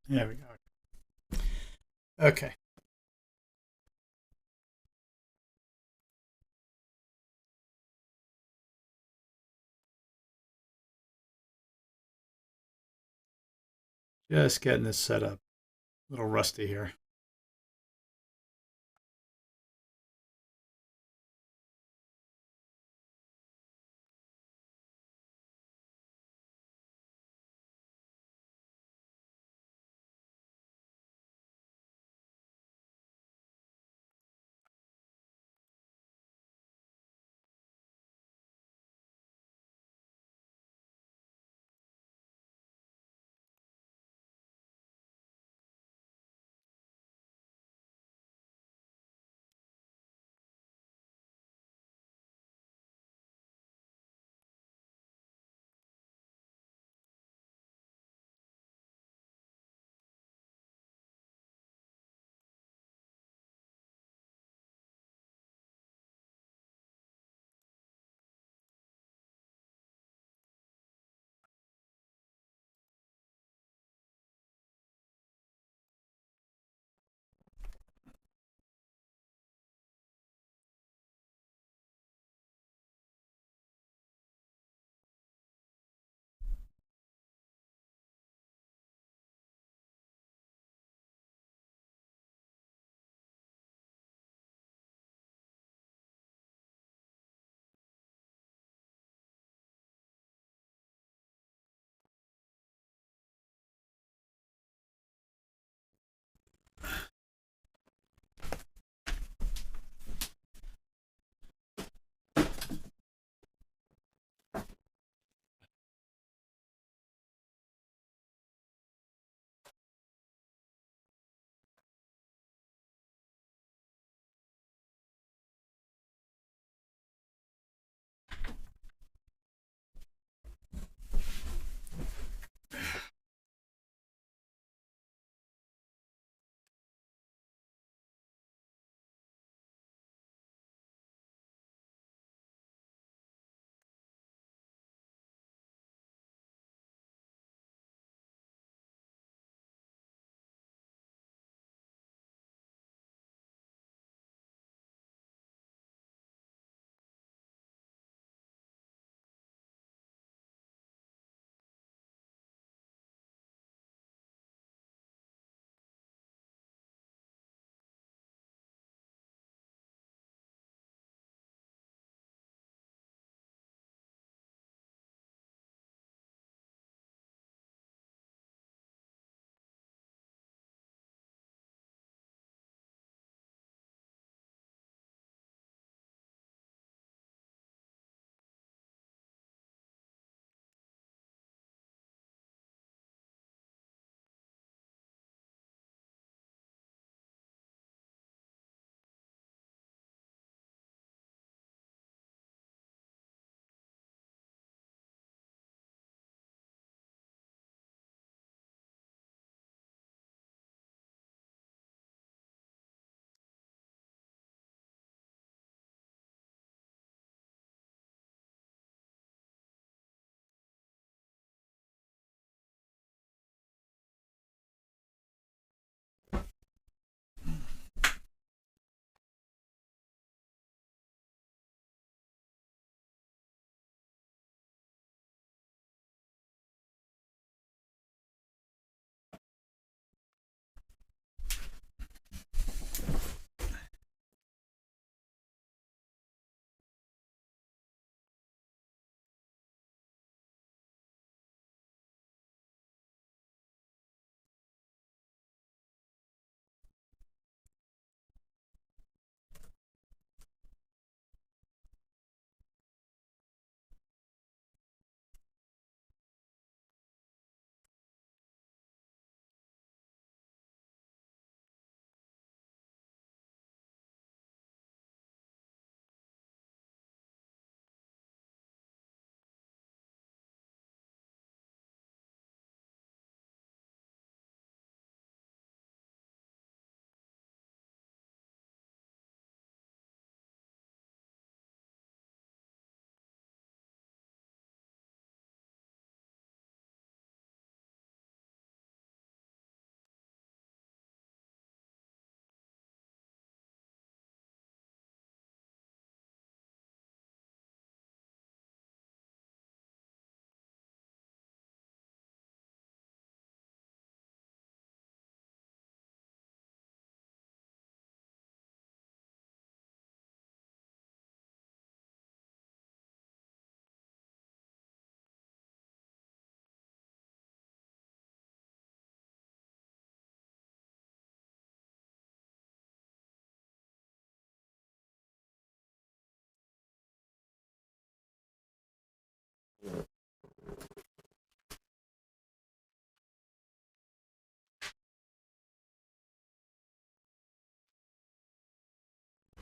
There we go. Okay. Just getting this set up. A little rusty here.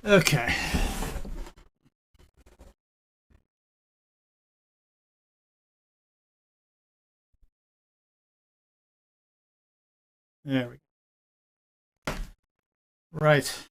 Okay. There we go. Right.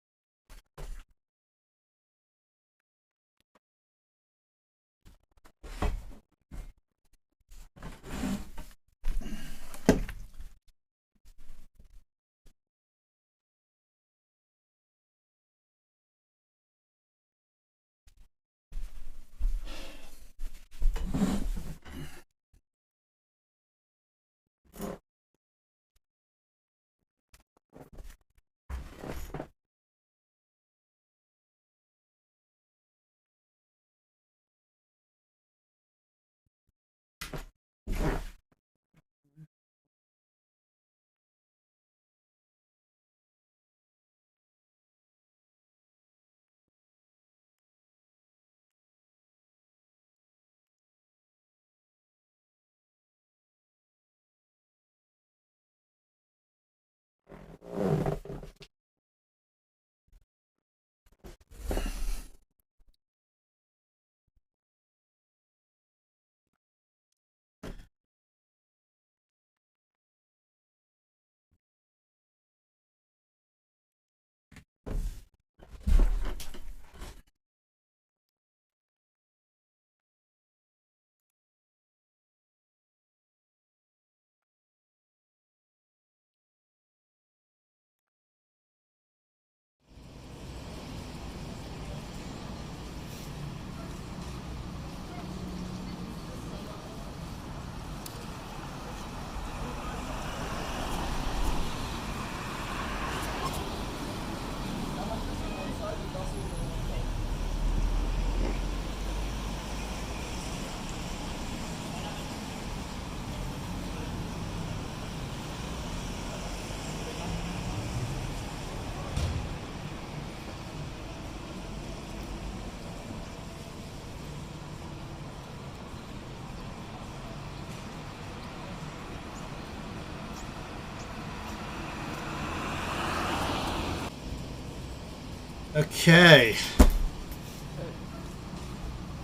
Okay.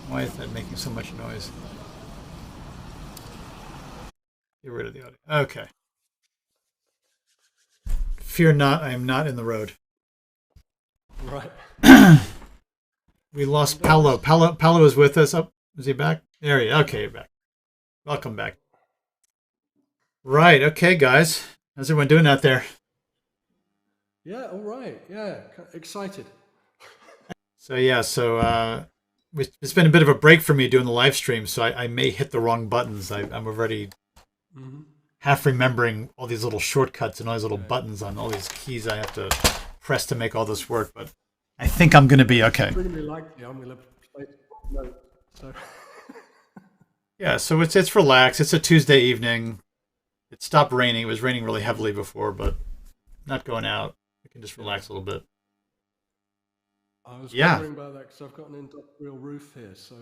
Why is that making so much noise? Get rid of the audio. Okay. Fear not, I am not in the road. Right. We lost Paolo. Paolo is with us. Oh, is he back? There he is. Okay, you're back. Welcome back. Right. Okay, guys. How's everyone doing out there? Yeah, all right. Yeah, excited. So it's been a bit of a break for me doing the live stream, so I may hit the wrong buttons. I'm already half remembering all these little shortcuts and all these little buttons on all these keys I have to press to make all this work, but I think I'm going to be okay. Extremely likely I'm going to play note. So. Yeah, so it's relaxed. It's a Tuesday evening. It stopped raining. It was raining really heavily before, but not going out. I can just relax a little bit. I was wondering about that because I've got an industrial roof here, so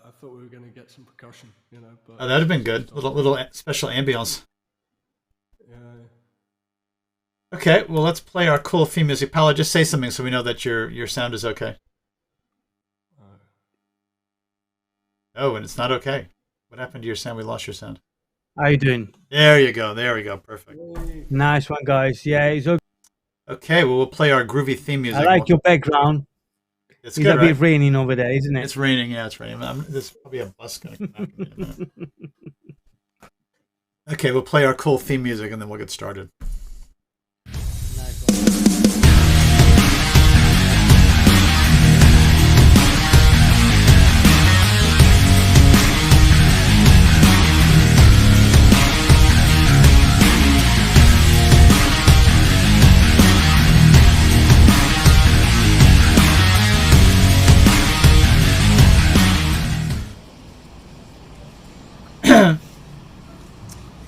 I thought we were going to get some percussion, you know. But that'd have been good. Little special ambience. Yeah. Okay, well, let's play our cool theme music. Paolo, just say something so we know that your sound is okay. Oh, and it's not okay. What happened to your sound? We lost your sound. How you doing? There you go. There we go. Perfect. Nice one, guys. Yeah, it's okay. Okay, well, we'll play our groovy theme music. I like your background. It's good, a bit raining over there, isn't it? It's raining. Yeah, it's raining. There's probably a bus going to come back in a minute. Okay, we'll play our cool theme music and then we'll get started. Nice one.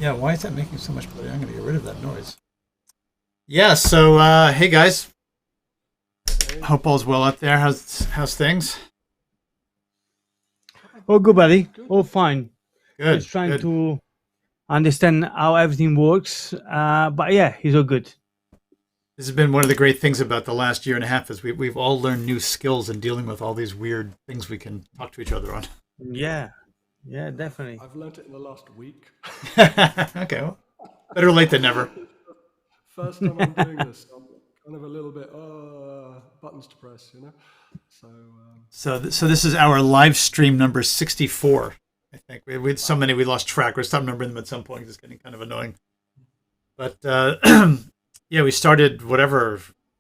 Yeah, why is that making so much noise? I'm going to get rid of that noise. Yeah, so hey guys, hope all's well out there. How's things? Oh, good, buddy. All fine. Good. Just trying to understand how everything works. But yeah, he's all good. This has been one of the great things about the last year and a half is we've all learned new skills in dealing with all these weird things we can talk to each other on. Yeah, definitely. I've learnt it in the last week. Okay, well, better late than never. First time I'm doing this, I'm kind of a little bit buttons to press, you know. So this is our live stream number 64. I think we had so many we lost track. We stopped remembering them at some point. It's getting kind of annoying. But yeah, we started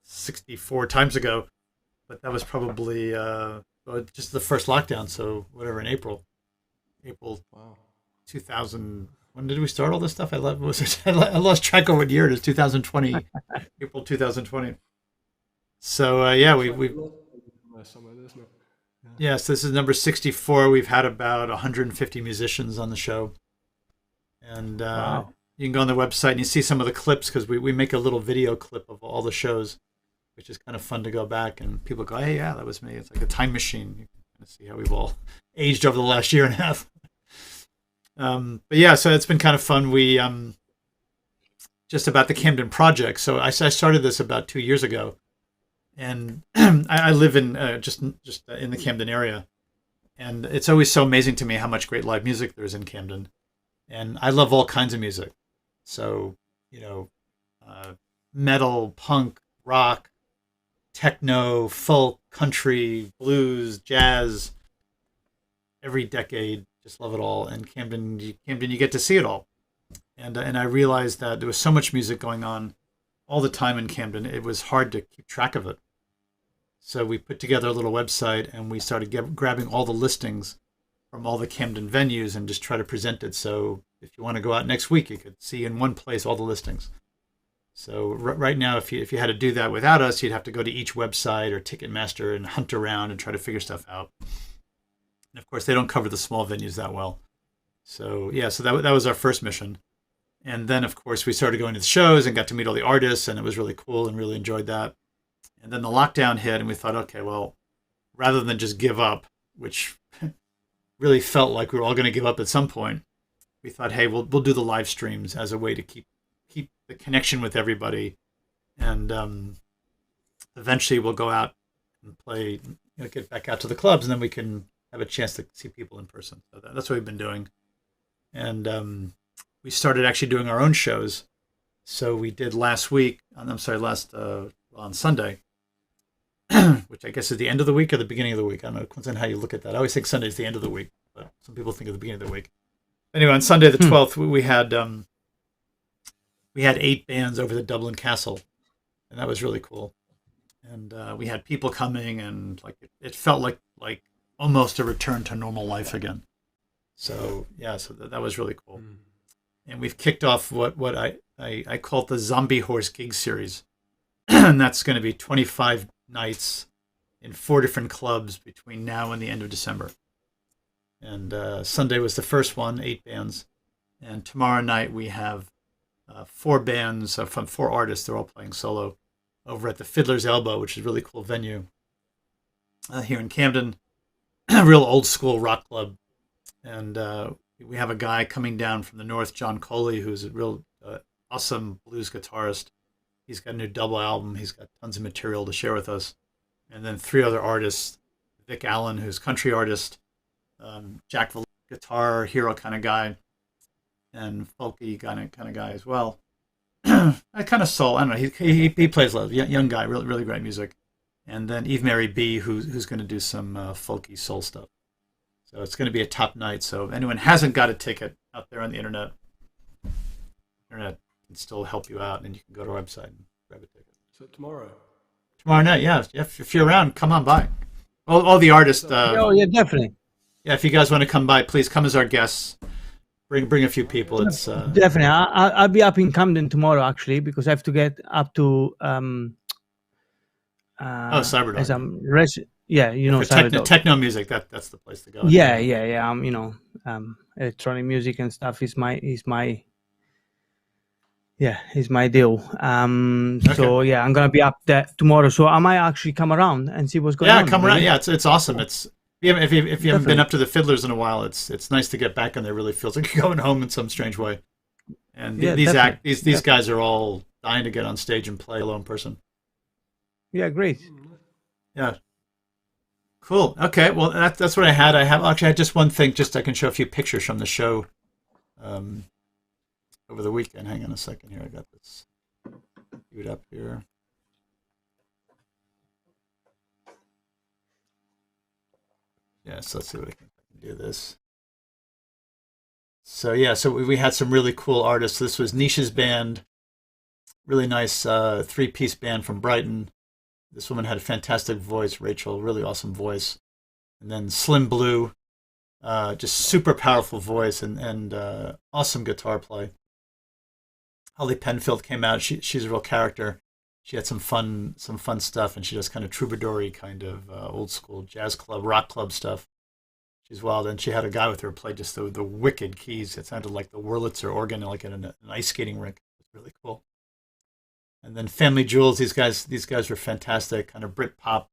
64 times ago, but that was probably just the first lockdown. So in April, Wow. 2000. When did we start all this stuff? I lost track of what year it is. 2020, April 2020. So yeah, Yes, this is number 64. We've had about 150 musicians on the show, and Wow. You can go on the website and you see some of the clips because we make a little video clip of all the shows, which is kind of fun to go back and people go, hey, yeah, that was me. It's like a time machine. You can kind of see how we've all aged over the last year and a half. But yeah, so it's been kind of fun. We just about the Camden project. So I started this about 2 years ago, and I live in just in the Camden area, and it's always so amazing to me how much great live music there is in Camden, and I love all kinds of music. So metal, punk, rock, techno, folk, country, blues, jazz, every decade. Just love it all. And Camden, you get to see it all. And I realized that there was so much music going on all the time in Camden. It was hard to keep track of it. So we put together a little website and we started grabbing all the listings from all the Camden venues and just try to present it. So if you want to go out next week, you could see in one place all the listings. So right now, if you had to do that without us, you'd have to go to each website or Ticketmaster and hunt around and try to figure stuff out. And of course, they don't cover the small venues that well. So yeah, so that was our first mission. And then, of course, we started going to the shows and got to meet all the artists, and it was really cool and really enjoyed that. And then the lockdown hit, and we thought, okay, well, rather than just give up, which really felt like we were all going to give up at some point, we thought, hey, we'll do the live streams as a way to keep the connection with everybody, and eventually we'll go out and play, get back out to the clubs, and then we can have a chance to see people in person. So that's what we've been doing, and we started actually doing our own shows. So we did on Sunday, which I guess is the end of the week or the beginning of the week. I don't know, depends on how you look at that. I always think Sunday is the end of the week, but some people think of the beginning of the week. Anyway, on Sunday the 12th, we had 8 bands over the Dublin Castle, and that was really cool. And we had people coming, and it felt like almost a return to normal life again. So yeah, so that was really cool. And we've kicked off what I call it the Zombie Horse Gig Series. And that's going to be 25 nights in 4 different clubs between now and the end of December. And Sunday was the first one, 8 bands. And tomorrow night we have 4 bands from 4 artists. They're all playing solo over at the Fiddler's Elbow, which is a really cool venue here in Camden. A real old school rock club. And we have a guy coming down from the north, John Coley, who's a real awesome blues guitarist. He's got a new double album. He's got tons of material to share with us. And then 3 other artists, Vic Allen, who's a country artist, Jack Valette, guitar hero kind of guy, and folky kind of guy as well. I kind of soul. I don't know. He plays loud. Young guy, really really great music. And then Eve Mary B, who's going to do some folky soul stuff. So it's going to be a top night. So if anyone hasn't got a ticket out there on the internet can still help you out, and you can go to our website and grab a ticket. So tomorrow night, yeah. If you're around, come on by. All the artists. Yeah, definitely. Yeah, if you guys want to come by, please come as our guests. Bring a few people. It's definitely. I'll be up in Camden tomorrow actually, because I have to get up to Cyberdog. Cyberdog. Techno music. That's the place to go. Yeah. Electronic music and stuff is my deal. So yeah, I'm gonna be up there tomorrow. So I might actually come around and see what's going on. Yeah, come around. Yeah, it's awesome. It's if you haven't been up to the Fiddlers in a while, it's nice to get back, and it really feels like you're going home in some strange way. And these guys are all dying to get on stage and play hello in person. Yeah, great. Yeah. Cool. Okay. Well, that's what I had. I had just one thing. Just I can show a few pictures from the show um, over the weekend. Hang on a second here. I got this queued up here. Yeah. So let's see what I can do this. So yeah. So we had some really cool artists. This was Nisha's band. Really nice 3-piece band from Brighton. This woman had a fantastic voice, Rachel. Really awesome voice. And then Slim Blue. Just super powerful voice and awesome guitar play. Holly Penfield came out. She's a real character. She had some fun stuff, and she does kind of troubadour-y kind of old school jazz club, rock club stuff. She's wild, and she had a guy with her play just the wicked keys. It sounded like the Wurlitzer organ, like in an ice skating rink. It was really cool. And then Family Jewels. These guys were fantastic. Kind of Brit pop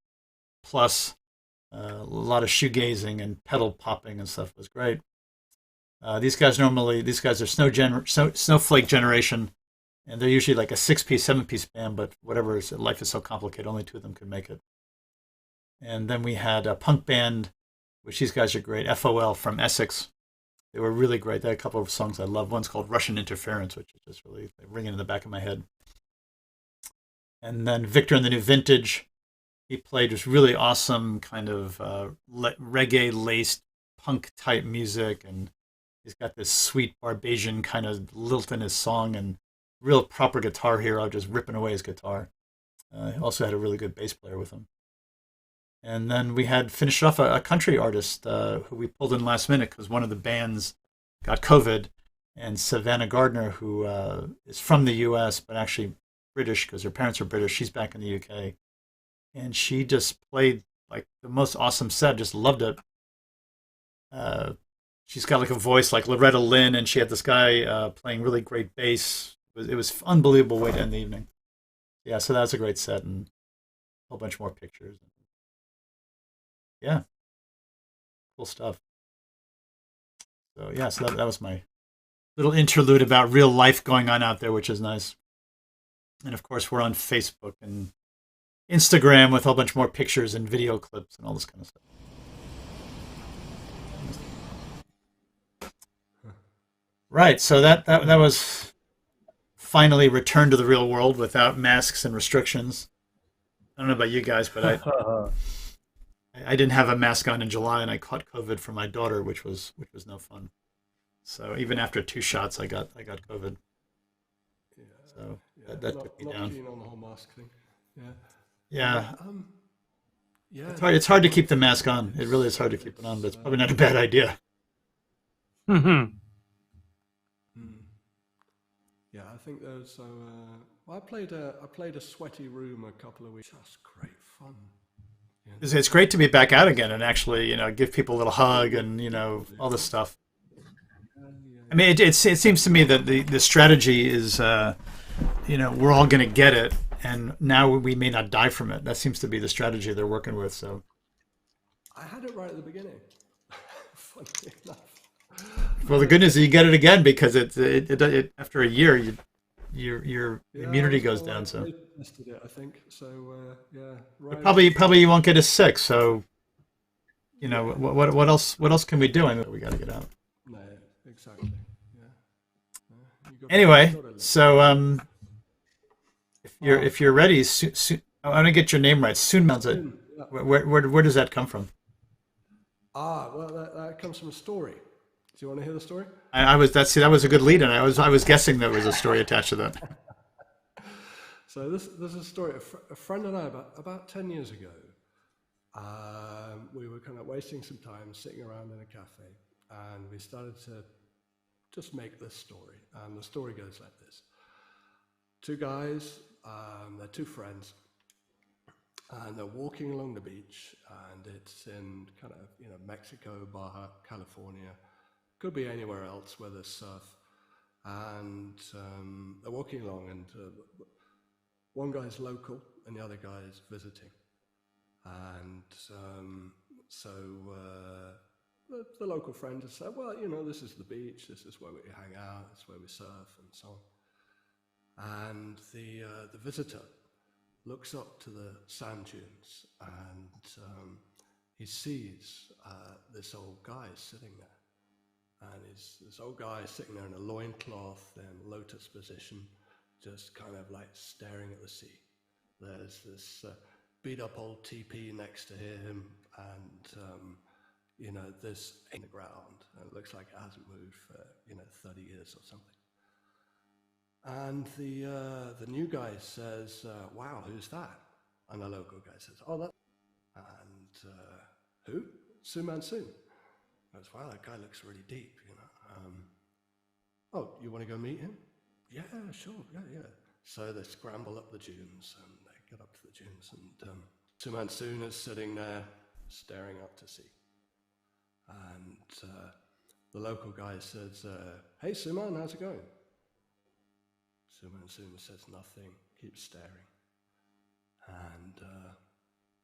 plus. A lot of shoegazing and pedal popping and stuff. It was great. These guys are Snowflake Generation, and they're usually like a 6-piece, 7-piece band, but whatever, life is so complicated, only 2 of them could make it. And then we had a punk band, which these guys are great, FOL from Essex. They were really great. They had a couple of songs I love. One's called Russian Interference, which is just really ringing in the back of my head. And then Victor and the New Vintage. He played just really awesome kind of reggae-laced punk-type music, and he's got this sweet Barbadian kind of lilt in his song, and real proper guitar hero, just ripping away his guitar. He also had a really good bass player with him. And then we had finished off a country artist who we pulled in last minute because one of the bands got COVID, and Savannah Gardner, who is from the U.S. but actually British because her parents are British. She's back in the U.K. And she just played like the most awesome set. Just loved it. She's got like a voice like Loretta Lynn, and she had this guy playing really great bass. It was unbelievable way to end the evening. Yeah, so that was a great set, and a whole bunch more pictures. Yeah, cool stuff. So yeah, so that was my little interlude about real life going on out there, which is nice. And of course, we're on Facebook and Instagram with a whole bunch more pictures and video clips and all this kind of stuff. Right, so that was finally returned to the real world without masks and restrictions. I don't know about you guys, but I didn't have a mask on in July, and I caught COVID from my daughter, which was no fun. So even after 2 shots, I got COVID. Yeah, so that took me down. Not keen on the whole mask thing. Yeah. Yeah. Yeah. It's hard to keep the mask on. It really is hard to keep it on, but it's probably not a bad idea. Mm-hmm. Yeah, I think there's. I played a sweaty room a couple of weeks. Just great fun. Yeah. It's great to be back out again and actually, give people a little hug and all this stuff. I mean, it seems to me that the strategy is, we're all going to get it, and now we may not die from it. That seems to be the strategy they're working with. So, I had it right at the beginning. Funny enough. Well, the good news is you get it again because it after a year, your immunity goes down. So, I tested it, I think. So, yeah. Right. But probably you won't get as sick. So, what else can we do? I mean, we got to get out. No, exactly. Yeah. Anyway, so if you're ready, I want to get your name right. Soonmansoon. Where does that come from? Well, that comes from a story. Do you want to hear the story? That was a good lead, and I was guessing there was a story attached to that. So this is a story. A friend and I about 10 years ago, we were kind of wasting some time sitting around in a cafe, and we started to just make this story. And the story goes like this: 2 guys, they're 2 friends, and they're walking along the beach, and it's in kind of Mexico, Baja California. Could be anywhere else where there's surf. And they're walking along, and one guy's local and the other guy's visiting. And so the local friend has said, well, this is the beach, this is where we hang out, this is where we surf, and so And the visitor looks up to the sand dunes, and he sees this old guy sitting there. And this old guy sitting there in a loincloth in lotus position, just kind of like staring at the sea. There's this beat up old teepee next to him, and this in the ground, and it looks like it hasn't moved for 30 years or something. And the new guy says, "Wow, who's that?" And the local guy says, "Oh, that." And who? Soonmansoon. I goes, "Wow, that guy looks really deep, Oh, you want to go meet him?" "Yeah, sure, yeah." So they scramble up the dunes, and they get up to the dunes, and Soonmansoon is sitting there staring up to sea. And the local guy says, "Hey, Soonman, how's it going?" Soonmansoon says nothing, keeps staring. And the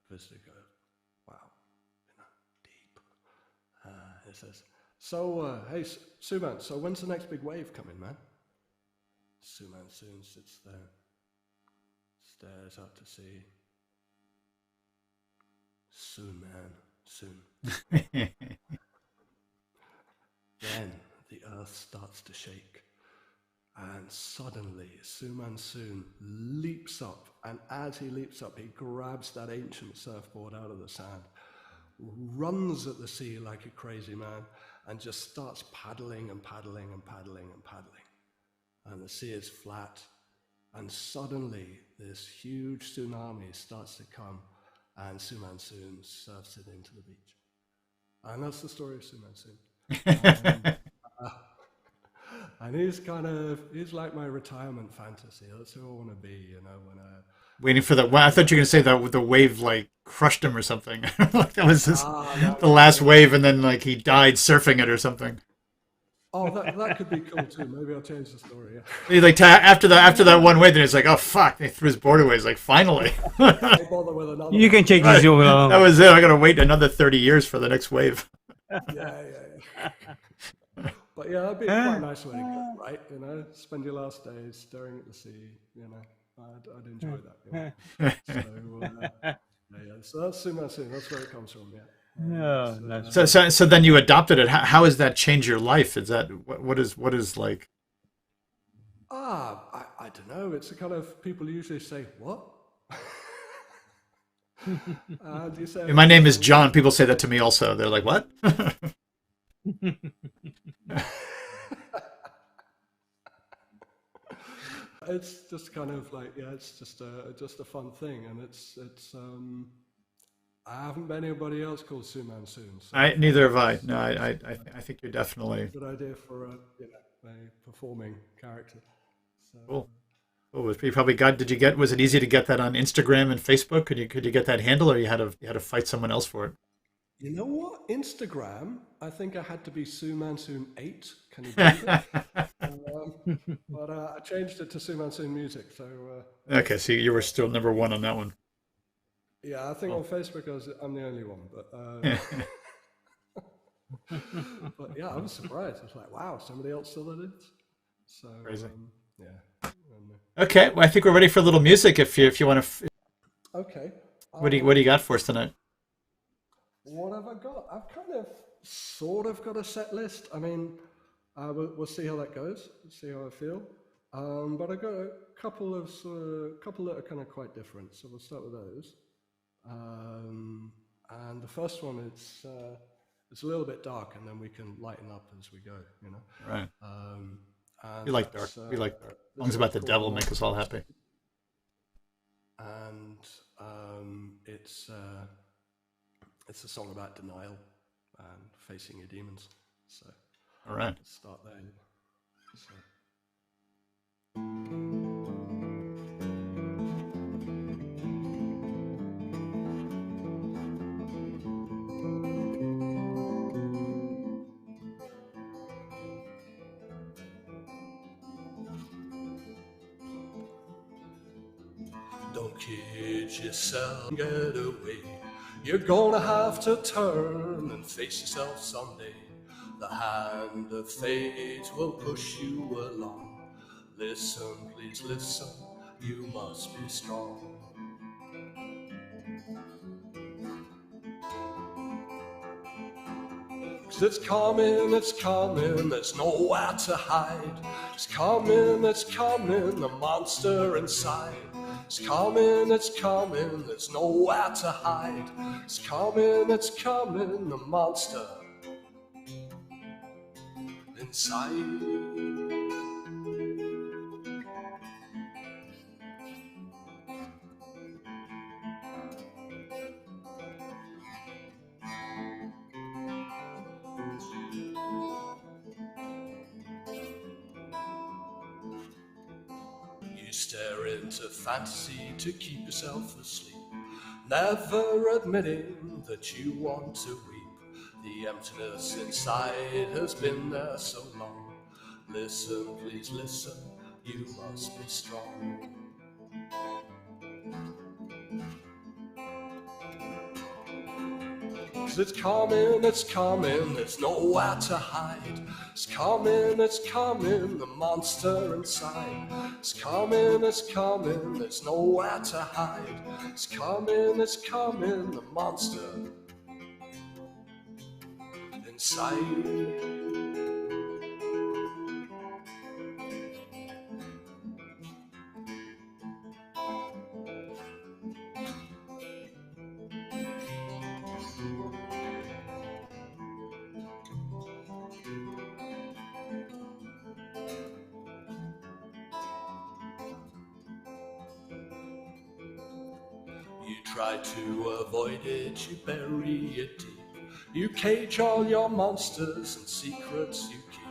visitor goes, "Wow, deep." He says, "So, hey, Soonman, so when's the next big wave coming, man?" Soonmansoon sits there, stares out to sea. "Soon, man, soon." Then the earth starts to shake, and suddenly Soonmansoon leaps up, and as he leaps up, he grabs that ancient surfboard out of the sand, runs at the sea like a crazy man, and just starts paddling and paddling and paddling and paddling. And the sea is flat, and suddenly this huge tsunami starts to come, and Soonmansoon surfs it into the beach. And that's the story of Soonmansoon. And he's like my retirement fantasy. That's who I want to be, when I... Waiting for that. Well, I thought you were going to say that the wave like crushed him or something. Like that was the last wave, and then like he died surfing it or something. Oh, that could be cool too. Maybe I'll change the story. Yeah. He like after that one wave, then it's like, oh fuck! They threw his board away. It's like finally. I'll bother with another You can change this. That was it. I got to wait another 30 years for the next wave. Yeah. But yeah, that'd be quite a nice way to go, right? Spend your last days staring at the sea. I'd enjoy that. So that's Soonmansoon. That's where it comes from. Yeah. So then you adopted it. How has that changed your life? Is that what is like? I don't know. It's the kind of people usually say, "What?" And you say, My name is John. People say that to me also. They're like, "What?" It's just kind of like, it's just a fun thing, and it's I haven't met anybody else called Soonmansoon. So Neither have I. No, I think you're definitely good idea for a performing character. So, cool. Oh, you probably got. Did you get? Was it easy to get that on Instagram and Facebook? Could you get that handle, or you had to fight someone else for it? You know what? Instagram, I think I had to be Soonmansoon8. Can you believe it? But I changed it to Soonmansoon Music. So okay, so you were still number one on that one. Yeah, I think on Facebook I'm the only one. But but yeah, I was surprised. I was like, wow, somebody else still did it. So crazy. Yeah. Okay, well, I think we're ready for a little music. If you want to. Okay. What do you got for us tonight? What have I got? I've sort of got a set list. I mean, we'll see how that goes. See how I feel. But I got a couple that are kind of quite different. So we'll start with those. And the first one it's a little bit dark, and then we can lighten up as we go. Right. We like dark. We like dark. Songs about the devil make us all happy. And it's a song about denial and facing your demons. So, all right, let's start there. So. Don't kid yourself, get away. You're gonna have to turn and face yourself someday. The hand of fate will push you along. Listen, please listen, you must be strong. 'Cause it's coming, there's nowhere to hide. It's coming, the monster inside. It's coming, there's nowhere to hide. It's coming, the monster inside. You stare into fantasy to keep yourself asleep, never admitting that you want to weep. The emptiness inside has been there so long. Listen, please listen, you must be strong. 'Cause it's coming, there's nowhere to hide. It's coming, the monster inside. It's coming, there's nowhere to hide. It's coming, the monster inside. You try to avoid it, you bury it deep. You cage all your monsters and secrets you keep.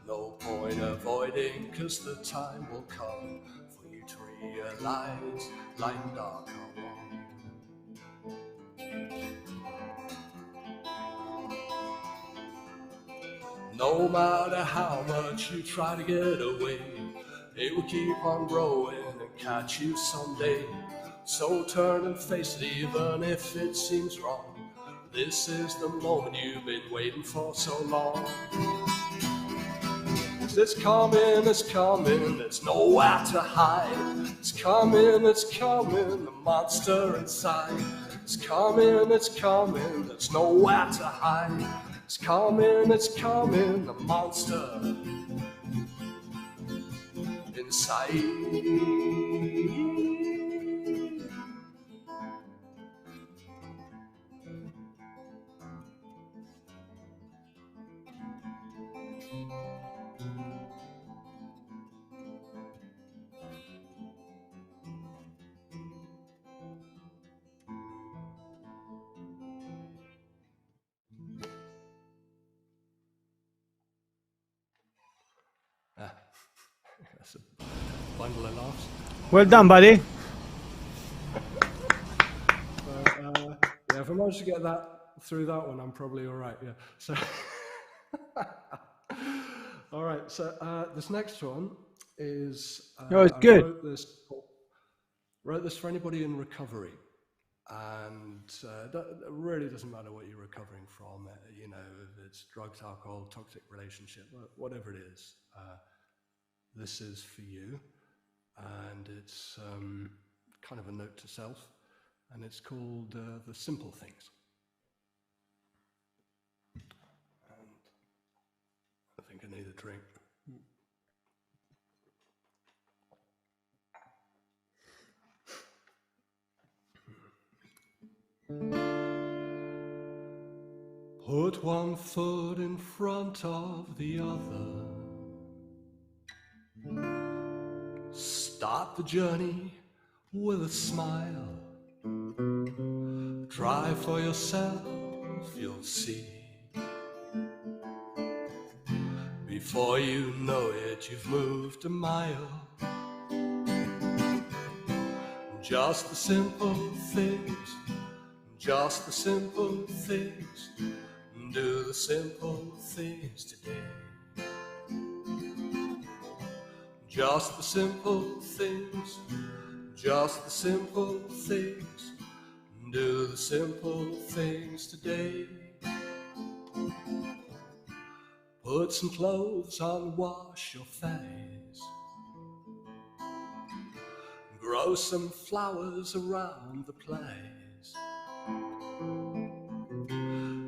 No point avoiding, 'cause the time will come for you to realize light and dark are one. No matter how much you try to get away, it will keep on growing and catch you someday. So turn and face it, even if it seems wrong. This is the moment you've been waiting for so long. 'Cause it's coming, there's nowhere to hide. It's coming, the monster inside. It's coming, there's nowhere to hide. It's coming, the monster inside. That's a bundle of laughs. Well done, buddy. Yeah, if I manage to get that through that one, I'm probably all right. Yeah. So, all right. So this next one is. It's good. Wrote this for anybody in recovery, and that really doesn't matter what you're recovering from. You know, if it's drugs, alcohol, toxic relationship, whatever it is. This is for you, and it's kind of a note to self, and it's called The Simple Things. And I think I need a drink. Put one foot in front of the other. Start the journey with a smile. Try for yourself, you'll see. Before you know it, you've moved a mile. Just the simple things, just the simple things. Do the simple things today. Just the simple things, just the simple things. Do the simple things today. Put some clothes on, wash your face. grow some flowers around the place,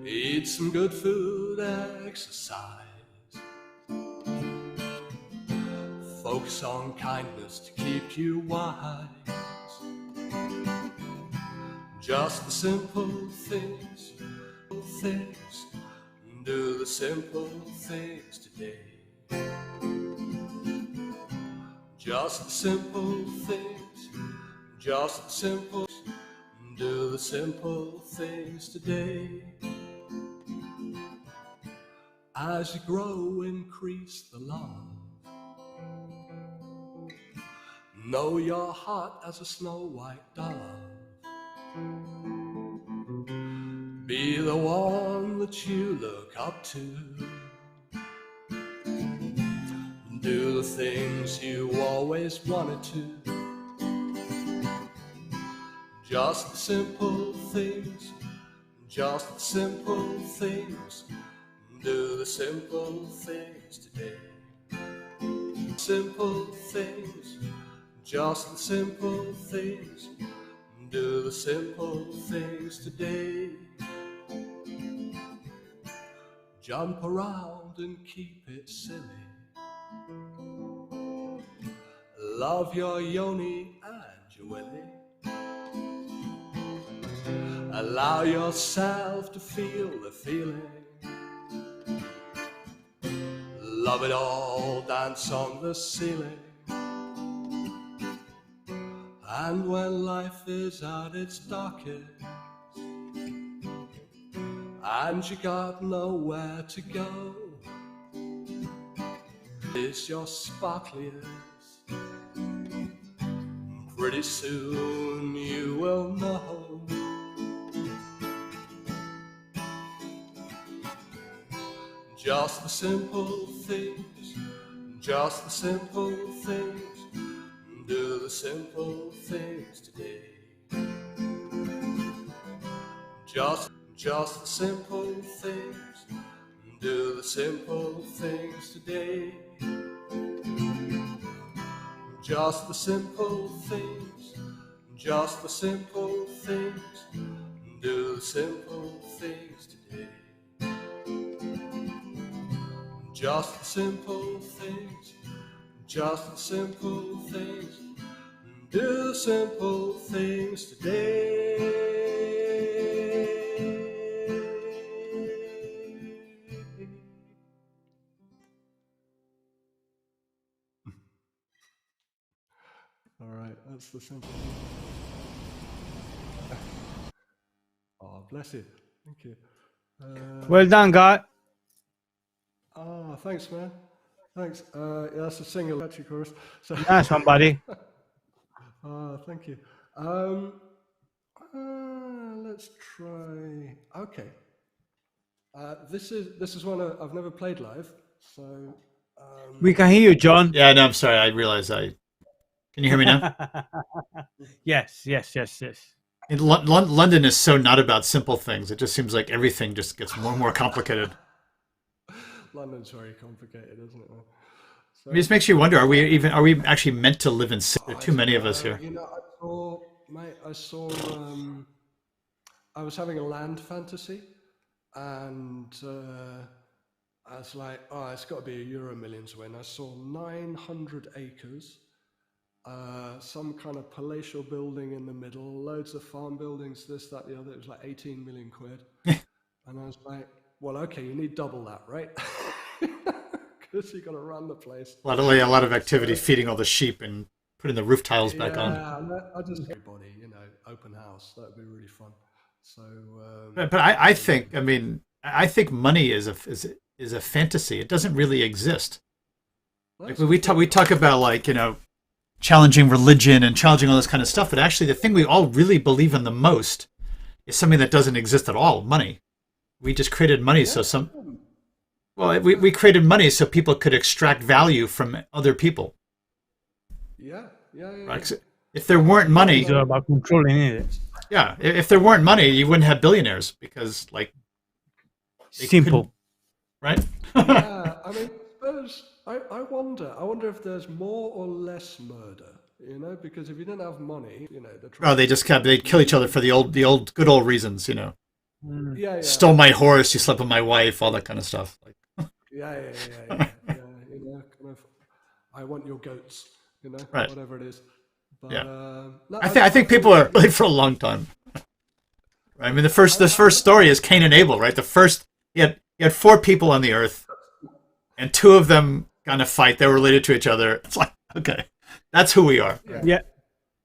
eat some good food, exercise, focus on kindness to keep you wise. Just the simple things, do the simple things today. Just the simple things, just the simple, do the simple things today. As you grow, increase the love. Know your heart as a snow white dove. Be the one that you look up to. Do the things you always wanted to. Just the simple things, just the simple things. Do the simple things today. Simple things, just the simple things. Do the simple things today. Jump around and keep it silly. Love your yoni and your willy. Allow yourself to feel the feeling. Love it all, dance on the ceiling. And when life is at its darkest and you got nowhere to go, it's your sparkliest. Pretty soon you will know. Just the simple things, just the simple things. Do the simple things today. Just the simple things. Do the simple things today. Just the simple things. Just the simple things. Do the simple things today. Just the simple things. Just the simple things. Do the simple things today. All right, that's the simple. Oh, bless you. Thank you. Well done, guy. Thanks, man. Thanks. Yeah, that's a single catchy chorus. So, Nice one, buddy. thank you. Let's try. Okay. This is one I've never played live, so. We can hear you, John. Yeah, no, I'm sorry. I realized Can you hear me now? Yes. London is so not about simple things. It just seems like everything just gets more and more complicated. London's very complicated, isn't it? So, It just makes you wonder: are we actually meant to live in? There are too many of us here. You know, I saw. I was having a land fantasy, and I was like, "Oh, it's got to be a Euro Millions win." I saw 900 acres, some kind of palatial building in the middle, loads of farm buildings, this, that, the other. It was like 18 million quid, and I was like, "Well, okay, you need double that, right?" Because you got to run the place. A lot of activity, feeding all the sheep and putting the roof tiles back on. Yeah, I just everybody, open house. That would be really fun. So, but I think money is a fantasy. It doesn't really exist. Like we talk about challenging religion and challenging all this kind of stuff, but actually the thing we all really believe in the most is something that doesn't exist at all: money. We just created money we created money so people could extract value from other people. Yeah. Right? If there weren't money, It's all about controlling it. yeah. If there weren't money, you wouldn't have billionaires because Simple, right? Yeah, I mean, I wonder if there's more or less murder you know, because if you didn't have money, you know, they'd kill each other for the old good old reasons, you know. Yeah. Stole my horse, you slept with my wife, all that kind of stuff. Like, yeah. You know, kind of, I want your goats, you know, right. whatever it is. But, Yeah. no, I think people are really for a long time. I mean, this first story is Cain and Abel, right? The first, you had 4 people on the earth, and 2 of them got in a fight. They were related to each other. It's like, okay, that's who we are. Yeah. Yeah,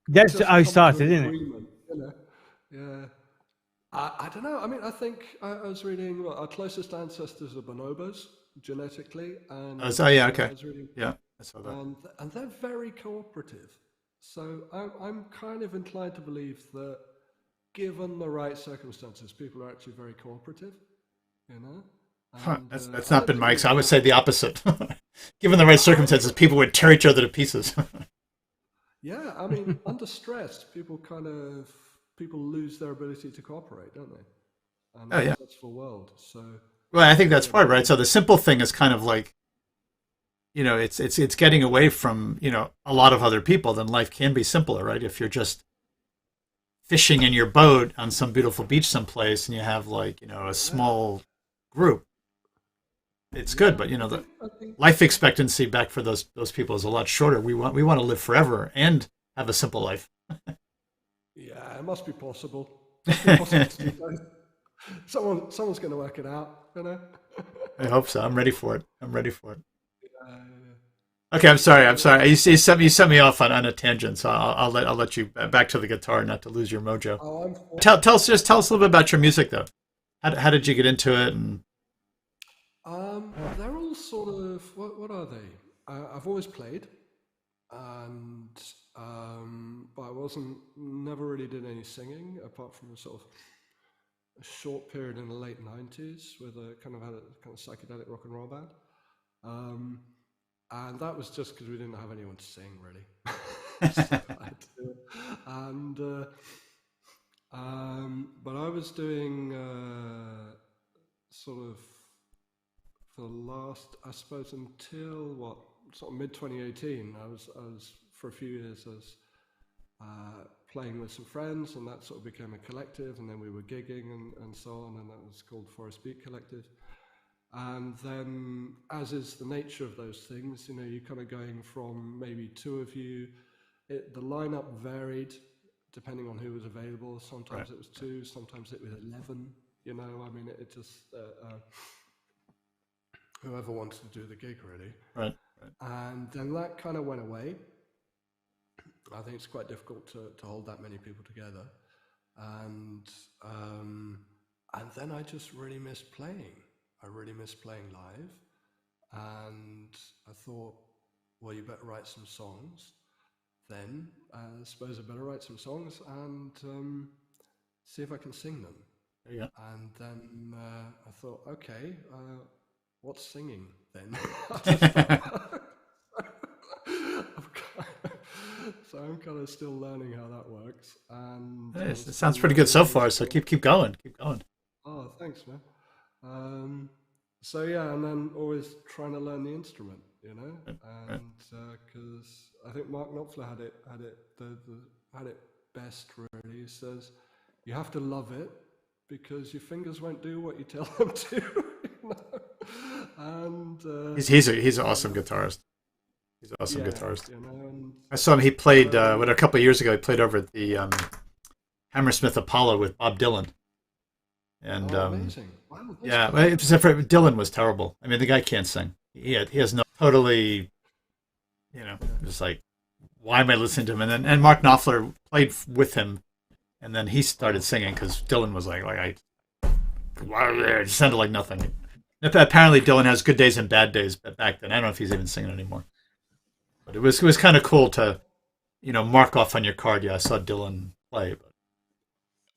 that's how it started, isn't it? You know? Yeah. I don't know. I mean, I think I was reading our closest ancestors are bonobos genetically, and yeah, okay, I was reading, yeah, I saw that. and they're very cooperative. So I'm kind of inclined to believe that, given the right circumstances, people are actually very cooperative. You know, and, that's not been Mike's. I would say the opposite. Given the right circumstances, people would tear each other to pieces. Yeah, I mean, under stress, people lose their ability to cooperate, don't they? And yeah. that's the world. So, well, I think that's part, right? So the simple thing is kind of like, you know, it's getting away from, you know, a lot of other people. Then life can be simpler, right? If you're just fishing in your boat on some beautiful beach someplace and you have, like, you know, a small group, it's good. But, you know, the life expectancy back for those people is a lot shorter. We want to live forever and have a simple life. Yeah, it must be possible. To do both. Someone's going to work it out, you know. I hope so. I'm ready for it. Okay, I'm sorry. You sent me off on a tangent, so I'll let you back to the guitar, not to lose your mojo. Tell us a little bit about your music, though. How did you get into it? And they're all sort of what are they? I've always played, and but I never really did any singing apart from a sort of a short period in the late 90s with a kind of psychedelic rock and roll band. And that was just because we didn't have anyone to sing, really. So I had to do it. But I was doing sort of for the last, I suppose, until sort of mid 2018. I was for a few years. I was playing with some friends, and that sort of became a collective. And then we were gigging and so on, and that was called Forest Beat Collective. And then, as is the nature of those things, you know, you're kind of going from maybe 2 of you. The lineup varied depending on who was available. Sometimes it was 2, sometimes it was 11. You know, I mean, it just whoever wanted to do the gig, really. Right. And then that kind of went away. I think it's quite difficult to hold that many people together. And then I just really missed playing. I really miss playing live, and I thought, well, you better write some songs. Then I suppose I better write some songs and see if I can sing them. Yeah. And then I thought, okay, what's singing then? So I'm kind of still learning how that works. And it sounds pretty good so far. So keep going. Oh, thanks, man. So yeah, and then always trying to learn the instrument, you know, and because I think Mark Knopfler had it best, really. He says you have to love it because your fingers won't do what you tell them to. You know? And he's an awesome guitarist. He's an awesome guitarist. You know, I saw him. He played a couple of years ago. He played over at the Hammersmith Apollo with Bob Dylan. And amazing. Wow, yeah, except for Dylan was terrible. I mean, the guy can't sing. He has no totally, you know, just like, why am I listening to him? And then Mark Knopfler played with him, and then he started singing because Dylan was like it sounded like nothing. Apparently, Dylan has good days and bad days back then. I don't know if he's even singing anymore. But it was kind of cool to, you know, mark off on your card. Yeah, I saw Dylan play. But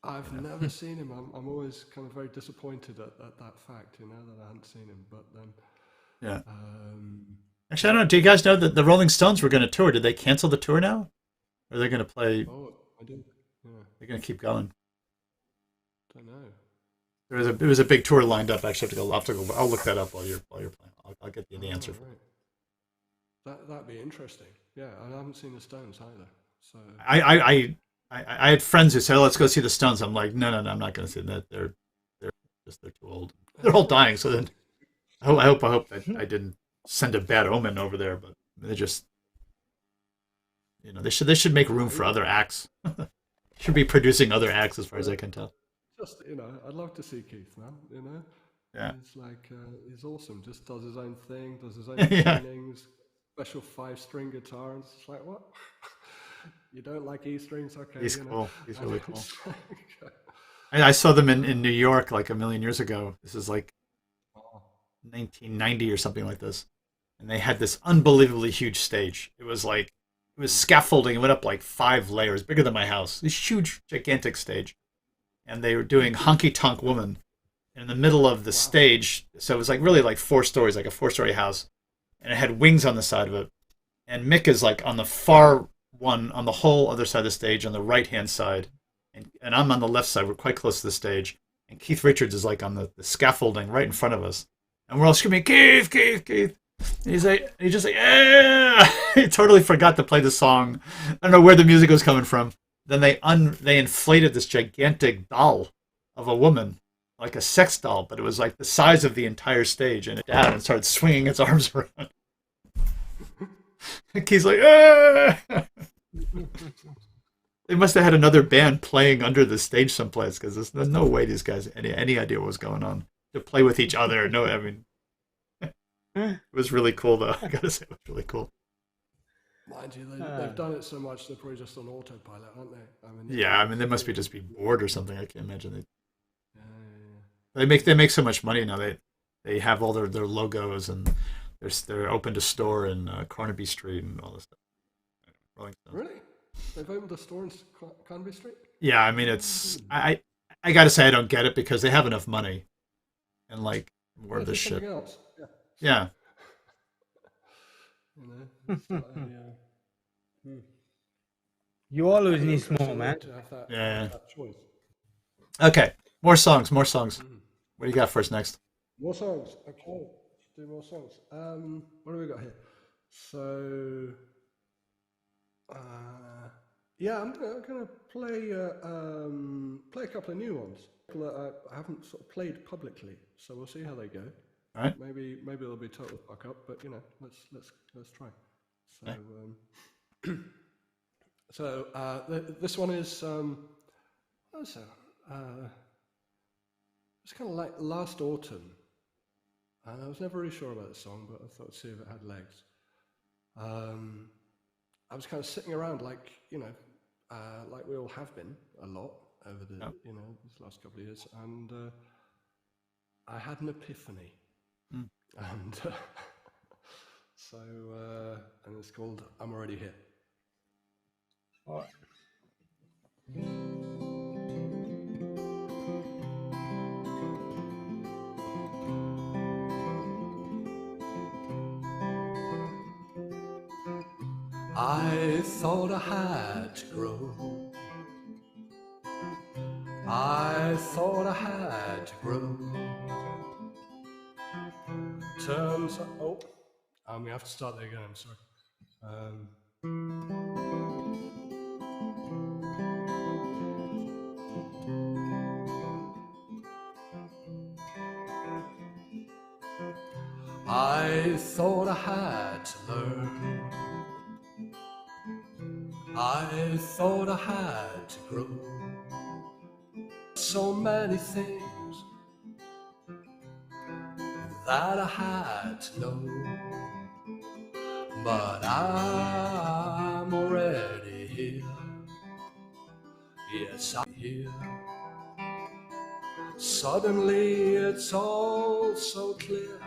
I've never seen him. I'm always kind of very disappointed at that fact, you know, that I hadn't seen him. But then, yeah. Actually, I don't know. Do you guys know that the Rolling Stones were going to tour? Did they cancel the tour now? Or are they going to play? Oh, I did. Yeah. They're going to keep going. Don't know. There was a big tour lined up. Actually, I'll have to go. I'll look that up while you're playing. I'll get you the answer. Right. That'd be interesting. Yeah, and I haven't seen the Stones either. So I had friends who said, oh, let's go see the Stones. I'm like, no, I'm not going to see that. They're too old. They're all dying. So then I hope that I didn't send a bad omen over there. But they just, they should make room for other acts. Should be producing other acts, as far as I can tell. just I'd love to see Keith, man. Yeah. It's like he's awesome. Just does his own thing, does his own Yeah. tunings, special 5-string guitar, and it's like, what? You don't like E strings? Okay, He's cool. He's really cool. It's like, I saw them in New York like a million years ago. This is like oh, 1990 or something like this. And they had this unbelievably huge stage. It was scaffolding. It went up like 5 layers, bigger than my house. This huge, gigantic stage. And they were doing Honky Tonk Woman. And in the middle of the stage, so it was like really like 4 stories, like a 4-story house. And it had wings on the side of it. And Mick is like on the far one, on the whole other side of the stage, on the right-hand side. And I'm on the left side. We're quite close to the stage. And Keith Richards is like on the scaffolding right in front of us. And we're all screaming, Keith, Keith, Keith. And he just like, yeah. He totally forgot to play the song. I don't know where the music was coming from. Then they inflated this gigantic doll of a woman, like a sex doll, but it was like the size of the entire stage, and it down and started swinging its arms around. And Keith's like, ah! They must have had another band playing under the stage someplace, because there's no way these guys had any idea what was going on. To play with each other, no, I mean, it was really cool, though. I gotta say, it was really cool. mind you, they've done it so much, they're probably just on autopilot, aren't they? Yeah, I mean, they must be just be bored or something. I can't imagine they. Yeah. They make so much money now. They have all their logos, and they're opened a store in Carnaby Street and all this stuff. Really? They've opened a store in Carnaby Street? Yeah, I mean, I gotta say I don't get it, because they have enough money, and like more of this shit. Else. Yeah. You always need more, man. To have that, Yeah. that choice. Okay, more songs. What do you got for us next? More songs. Okay, let's do more songs. What do we got here? So, yeah, I'm gonna play play a couple of new ones that I haven't sort of played publicly. So we'll see how they go. All right. Maybe they'll be total fuck up, but let's try. So, this one is it's kind of like last autumn, and I was never really sure about the song, but I thought I'd see if it had legs. I was kind of sitting around like like we all have been a lot over the these last couple of years, and I had an epiphany, and and it's called "I'm Already Here." All right. I thought I had to grow. I thought I had to grow. Turns out, we have to start there again. I'm sorry. I thought I had to learn. I thought I had to grow. So many things that I had to know, but I'm already here. Yes, I'm here. Suddenly it's all so clear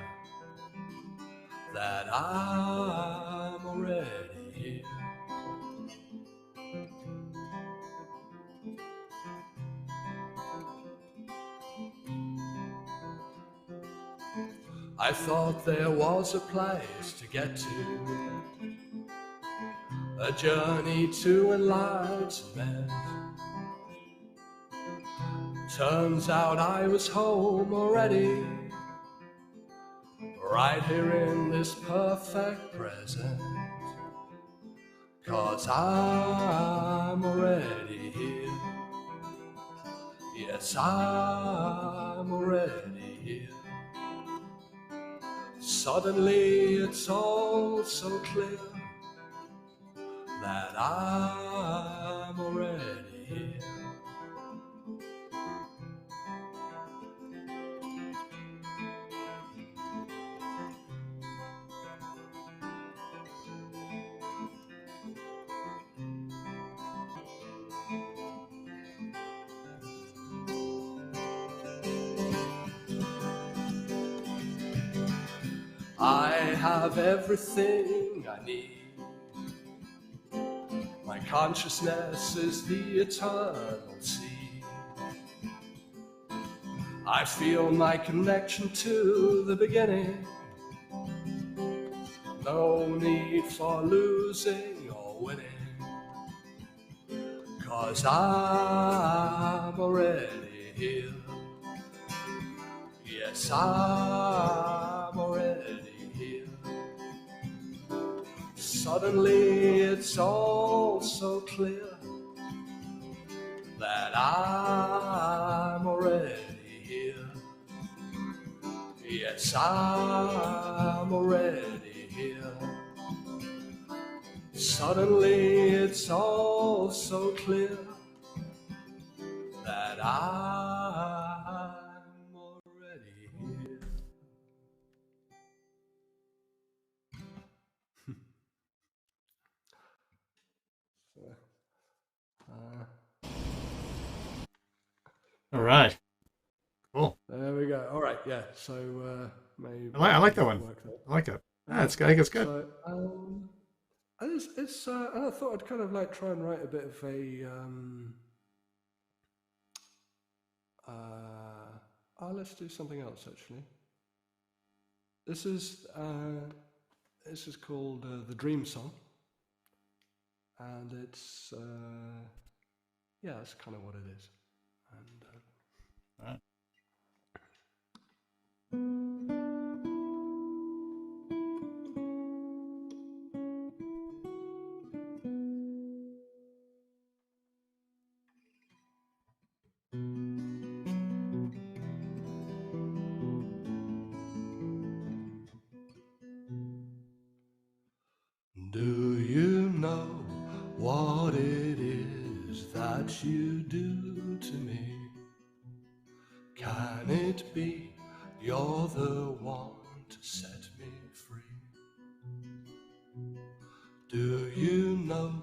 that I'm already here. I thought there was a place to get to, a journey to enlightenment. Turns out I was home already, right here in this perfect present, 'cause I'm already here. Yes, I'm already here. Suddenly it's all so clear that I'm already here. I have everything I need. My consciousness is the eternal sea. I feel my connection to the beginning. No need for losing or winning, 'cause I'm already here. Yes, I'm already here. Suddenly it's all so clear that I'm already here. Yes, I'm already here. Suddenly it's all so clear that I'm already here. All right. Cool. There we go. All right, yeah. So maybe I like that one. work that. I like that. That's good. I think it's good. So it's and I thought I'd kind of like try and write a bit of a let's do something else actually. This is called the Dream Song, and it's yeah, that's kind of what it is. And All right. do you know what it is that you do to me? Can it be you're the one to set me free? Do you know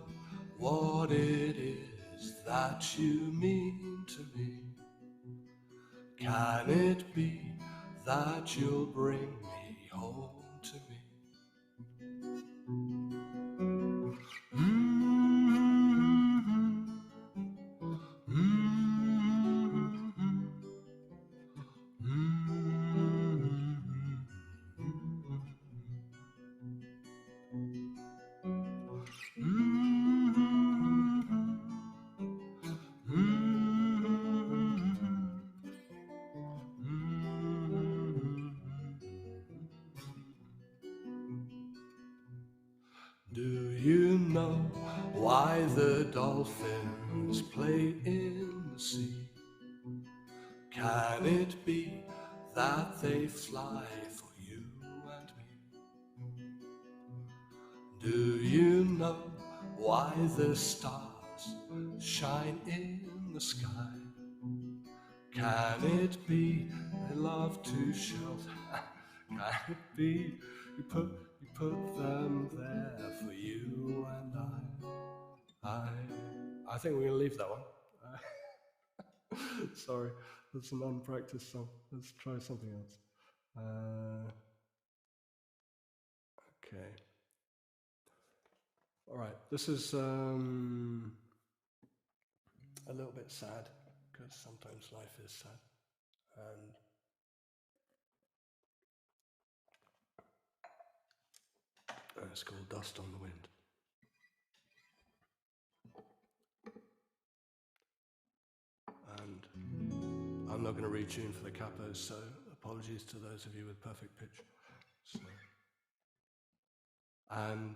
what it is that you mean to me? Can it be that you'll bring me home to me? Do you know why the dolphins play in the sea? Can it be that they fly for you and me? Do you know why the stars shine in the sky? Can it be they love to shelter? Can it be you put them there for you and I think we're gonna leave that one. Sorry, that's an unpracticed song. Let's try something else. Okay. All right. This is a little bit sad because sometimes life is sad, and it's called Dust on the Wind. And I'm not going to retune for the capos, so apologies to those of you with perfect pitch. So, and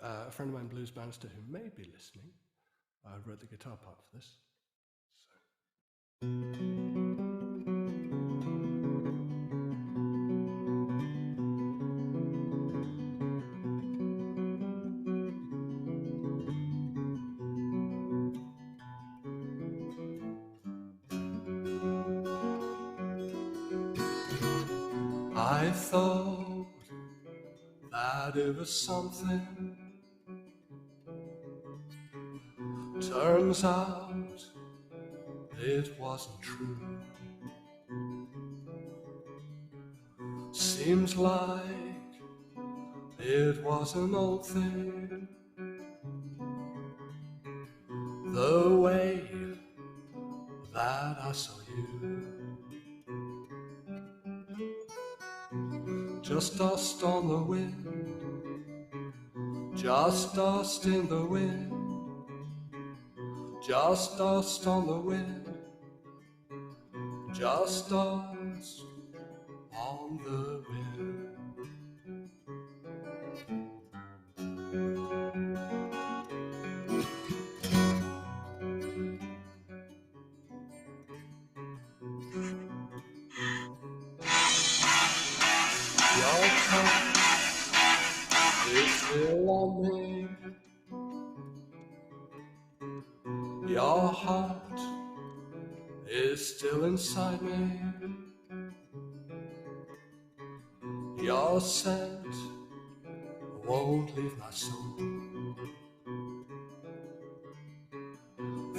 a friend of mine, Blues Bannister, who may be listening, wrote the guitar part for this. I thought that it was something. Turns out it wasn't true. Seems like it was an old thing. The way that I saw you, just dust on the wind, just dust in the wind, just dust on the wind, just dust on the wind. Your touch is still on me. Your heart is still inside me. Your scent won't leave my soul.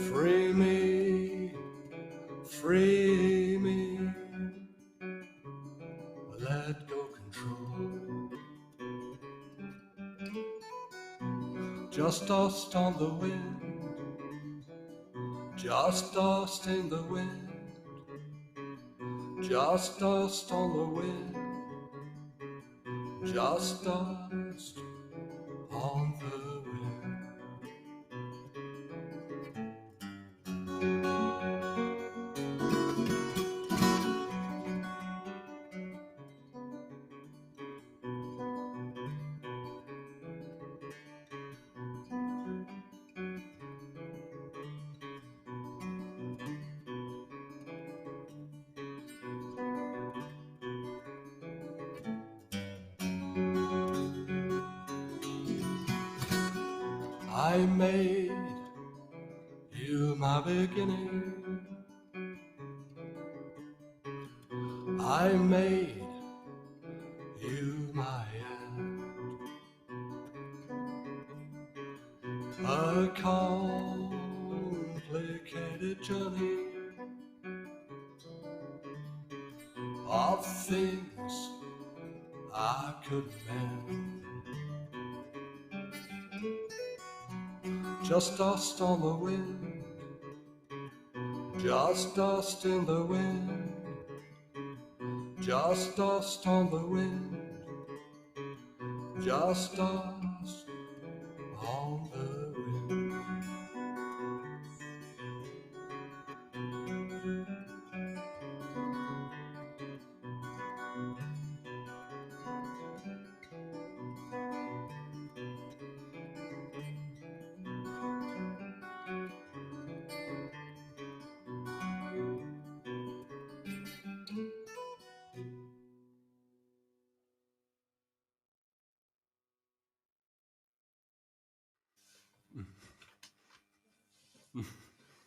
Free me, free me. Let go control. Just dust on the wind, just dust in the wind, just dust on the wind, just dust on the wind. I made you my beginning. I made you my end. A complicated journey of things I couldn't mend. Just dust on the wind, just dust in the wind, just dust on the wind, just dust on the wind.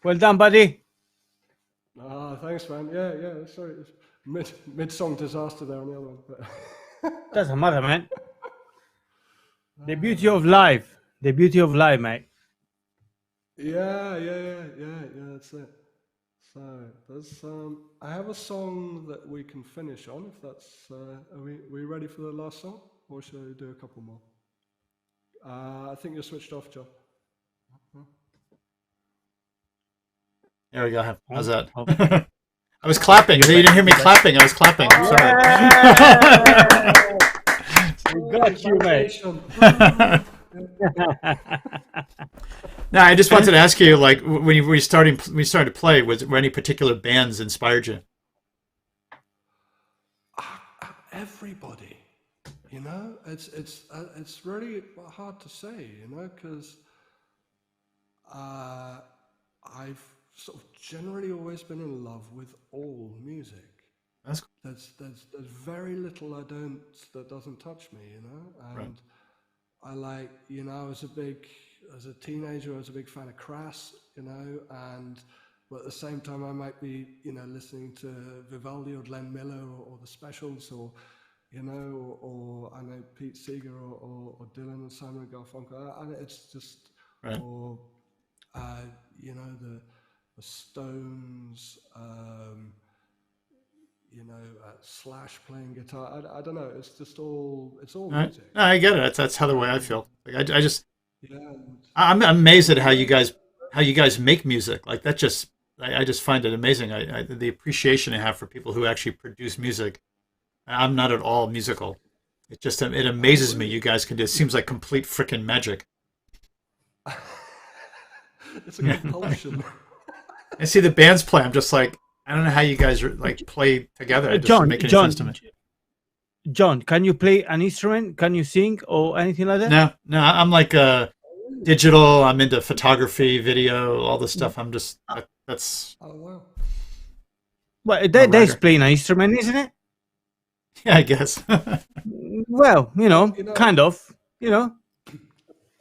Well done, buddy. Thanks, man. Yeah. Sorry, it's mid-song disaster there on the other one. But Doesn't matter, man. The beauty of life. The beauty of life, mate. yeah. That's it. So there's I have a song that we can finish on. If that's are we ready for the last song, or should I do a couple more? I think you're switched off, Joe. There we go. How's that? I was clapping. You didn't hear me clapping. I was clapping. I'm sorry. We got you, mate. Now, I just wanted to ask you, like, when we started to play, were any particular bands inspired you? everybody. You know, it's really hard to say. You know, because I've sort of generally always been in love with all music. That's cool. There's very little that doesn't touch me, you know. And Right. I like, you know, as a teenager, I was a big fan of Crass, you know, but at the same time I might be, you know, listening to Vivaldi or Glenn Miller or the Specials, or you know, or I know Pete Seeger or Dylan and Simon and Garfunkel. And it's just, Right. or you know, the Stones, you know, Slash playing guitar. I don't know. It's just it's all Right. music. No, I get it. That's how the way I feel. Like I just Yeah, and I'm amazed at how you guys make music. Like that just I just find it amazing. The appreciation I have for people who actually produce music. I'm not at all musical. It amazes me. You guys can do. It seems like complete freaking magic. it's a compulsion. I see the bands play. I'm just like, I don't know how you guys like play together. It doesn't make any sense to me. John, can you play an instrument? Can you sing or anything like that? No, I'm like digital. I'm into photography, video, all this stuff. I'm just that's Oh wow. Well, I'm a there's writer. playing an instrument, isn't it? Yeah, I guess. Well, You know, kind of. You know,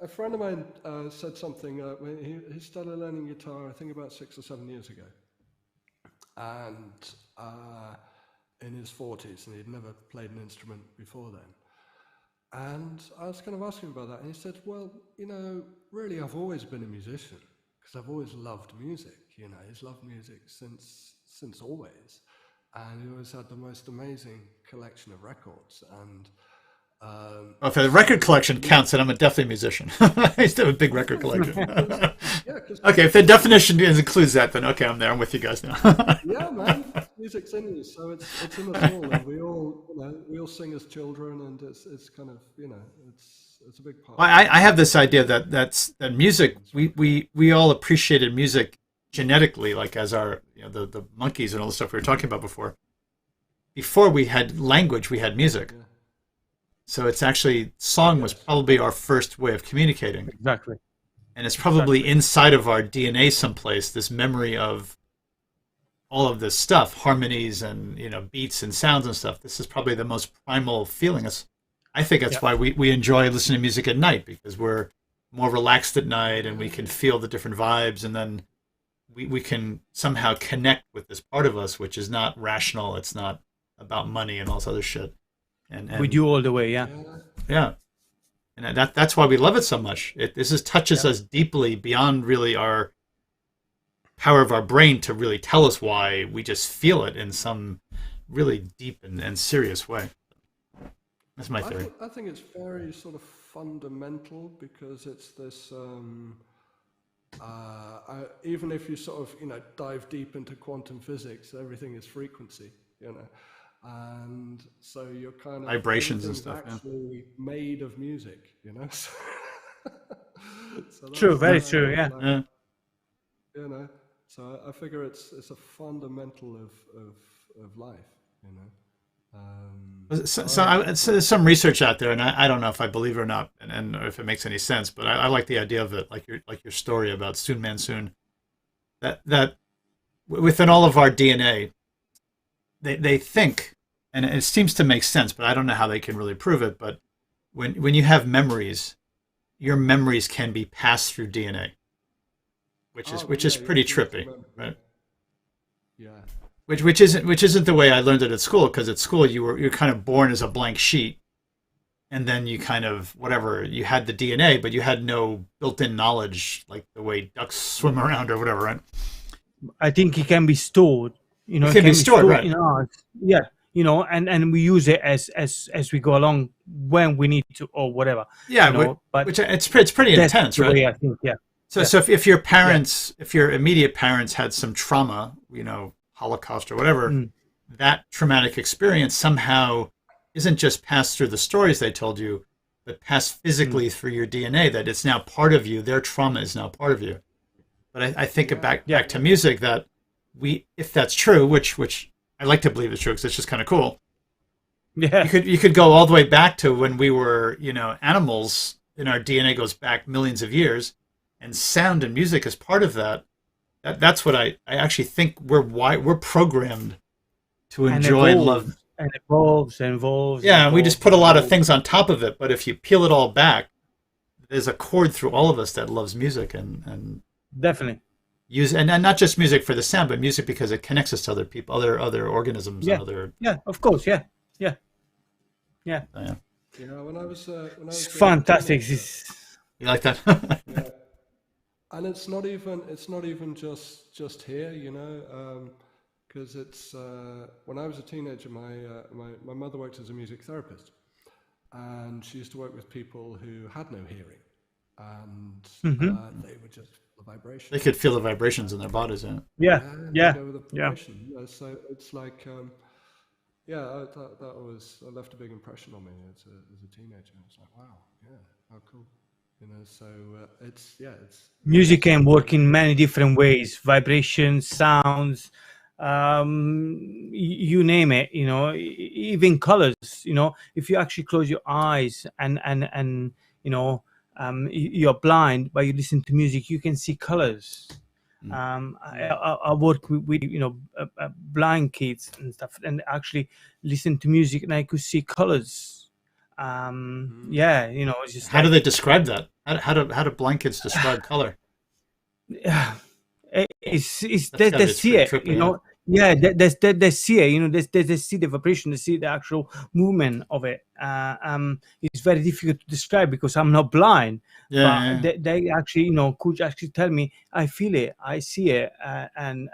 a friend of mine said something when he started learning guitar, I think about 6 or 7 years ago, and in his 40s, and he'd never played an instrument before then. And I was kind of asking him about that, and he said, "Well, you know, really, I've always been a musician because I've always loved music. You know, he's loved music since always, and he always had the most amazing collection of records." And Well, if the record collection counts, then I'm definitely a musician. I used to have a big record collection. yeah, because Okay, if the definition includes that, then okay, I'm there. I'm with you guys now. yeah, man, music's in you, so it's in us all, and we all sing as children, and it's kind of, you know, it's a big part. I have this idea that music, we all appreciated music genetically, like as our, you know, the monkeys and all the stuff we were talking about before. Before we had language, we had music. Yeah. So it's actually, song was probably our first way of communicating. exactly. And it's probably inside of our DNA someplace, this memory of all of this stuff, harmonies and, you know, beats and sounds and stuff. This is probably the most primal feeling. I think that's why we enjoy listening to music at night, because we're more relaxed at night and we can feel the different vibes, and then we can somehow connect with this part of us, which is not rational. It's not about money and all this other shit. And With you all the way, yeah. yeah, and that's why we love it so much. This touches us deeply beyond really our power of our brain to really tell us why. We just feel it in some really deep and serious way. That's my theory. I think it's very sort of fundamental, because it's this. Even if you sort of, you know, dive deep into quantum physics, everything is frequency, you know, and so you're kind of Vibrations and everything's stuff, yeah. actually made of music, you know. So True, that's very why, true, yeah. like, Yeah. you know. So I figure it's a fundamental of life, you know. There's some research out there, and I don't know if I believe it or not, and if it makes any sense, but I like the idea of it, like your story about Soonmansoon, that within all of our DNA, they think, and it seems to make sense, but I don't know how they can really prove it. But when you have memories, your memories can be passed through DNA, which is pretty trippy, right? Yeah. Which isn't the way I learned it at school, because at school you're kind of born as a blank sheet, and then you kind of, whatever, you had the DNA, but you had no built-in knowledge, like the way ducks swim around or whatever, right? I think it can be stored. You know, It can be stored, right? in ours. Yeah, you know, and we use it as we go along when we need to or whatever. Yeah, you know, but which it's pretty that's intense, the right? way I think, yeah. So if your parents, if your immediate parents had some trauma, you know, Holocaust or whatever, that traumatic experience somehow isn't just passed through the stories they told you, but passed physically through your DNA, that it's now part of you. Their trauma is now part of you. But I think back to music, that if that's true, which I like to believe is true because it's just kind of cool, Yeah. You could go all the way back to when we were, animals, and our DNA goes back millions of years, and sound and music is part of that. That's what I actually think we're programmed to And enjoy and love. evolves and evolves and evolves and Yeah, and we just evolves put a and lot of evolves. things on top of it, but if you peel it all back, there's a chord through all of us that loves music and Definitely. use and not just music for the sound, but music because it connects us to other people, other organisms, and Yeah. other. Yeah. Of course. Yeah. Yeah. Yeah. Yeah. It's when I was a fantastic. teenager, You like that? yeah, and it's not even just here, because it's when I was a teenager, my mother worked as a music therapist, and she used to work with people who had no hearing, and Hmm. they would just feel the vibration. They could feel the vibrations in their bodies. Yeah. Yeah. Yeah, they Yeah. go with the Yeah. vibration. So it's like, yeah, that left a big impression on me as a teenager. It's like, wow, yeah, how cool, So it's Music amazing. can work in many different ways: vibrations, sounds, you name it. Even colors. If you actually close your eyes and you know you're blind, but you listen to music, you can see colors. Mm. I work with blind kids and stuff, and actually listen to music, and I could see colors. Yeah, it's just How do like, they describe that? How do blankets describe color? yeah, it's That's got to they be see pretty it, trippy. Yeah. yeah, they see it, they see the vibration, they see the actual movement of it. It's very difficult to describe because I'm not blind, Yeah. but Yeah. they actually, could actually tell me, I feel it, I see it, and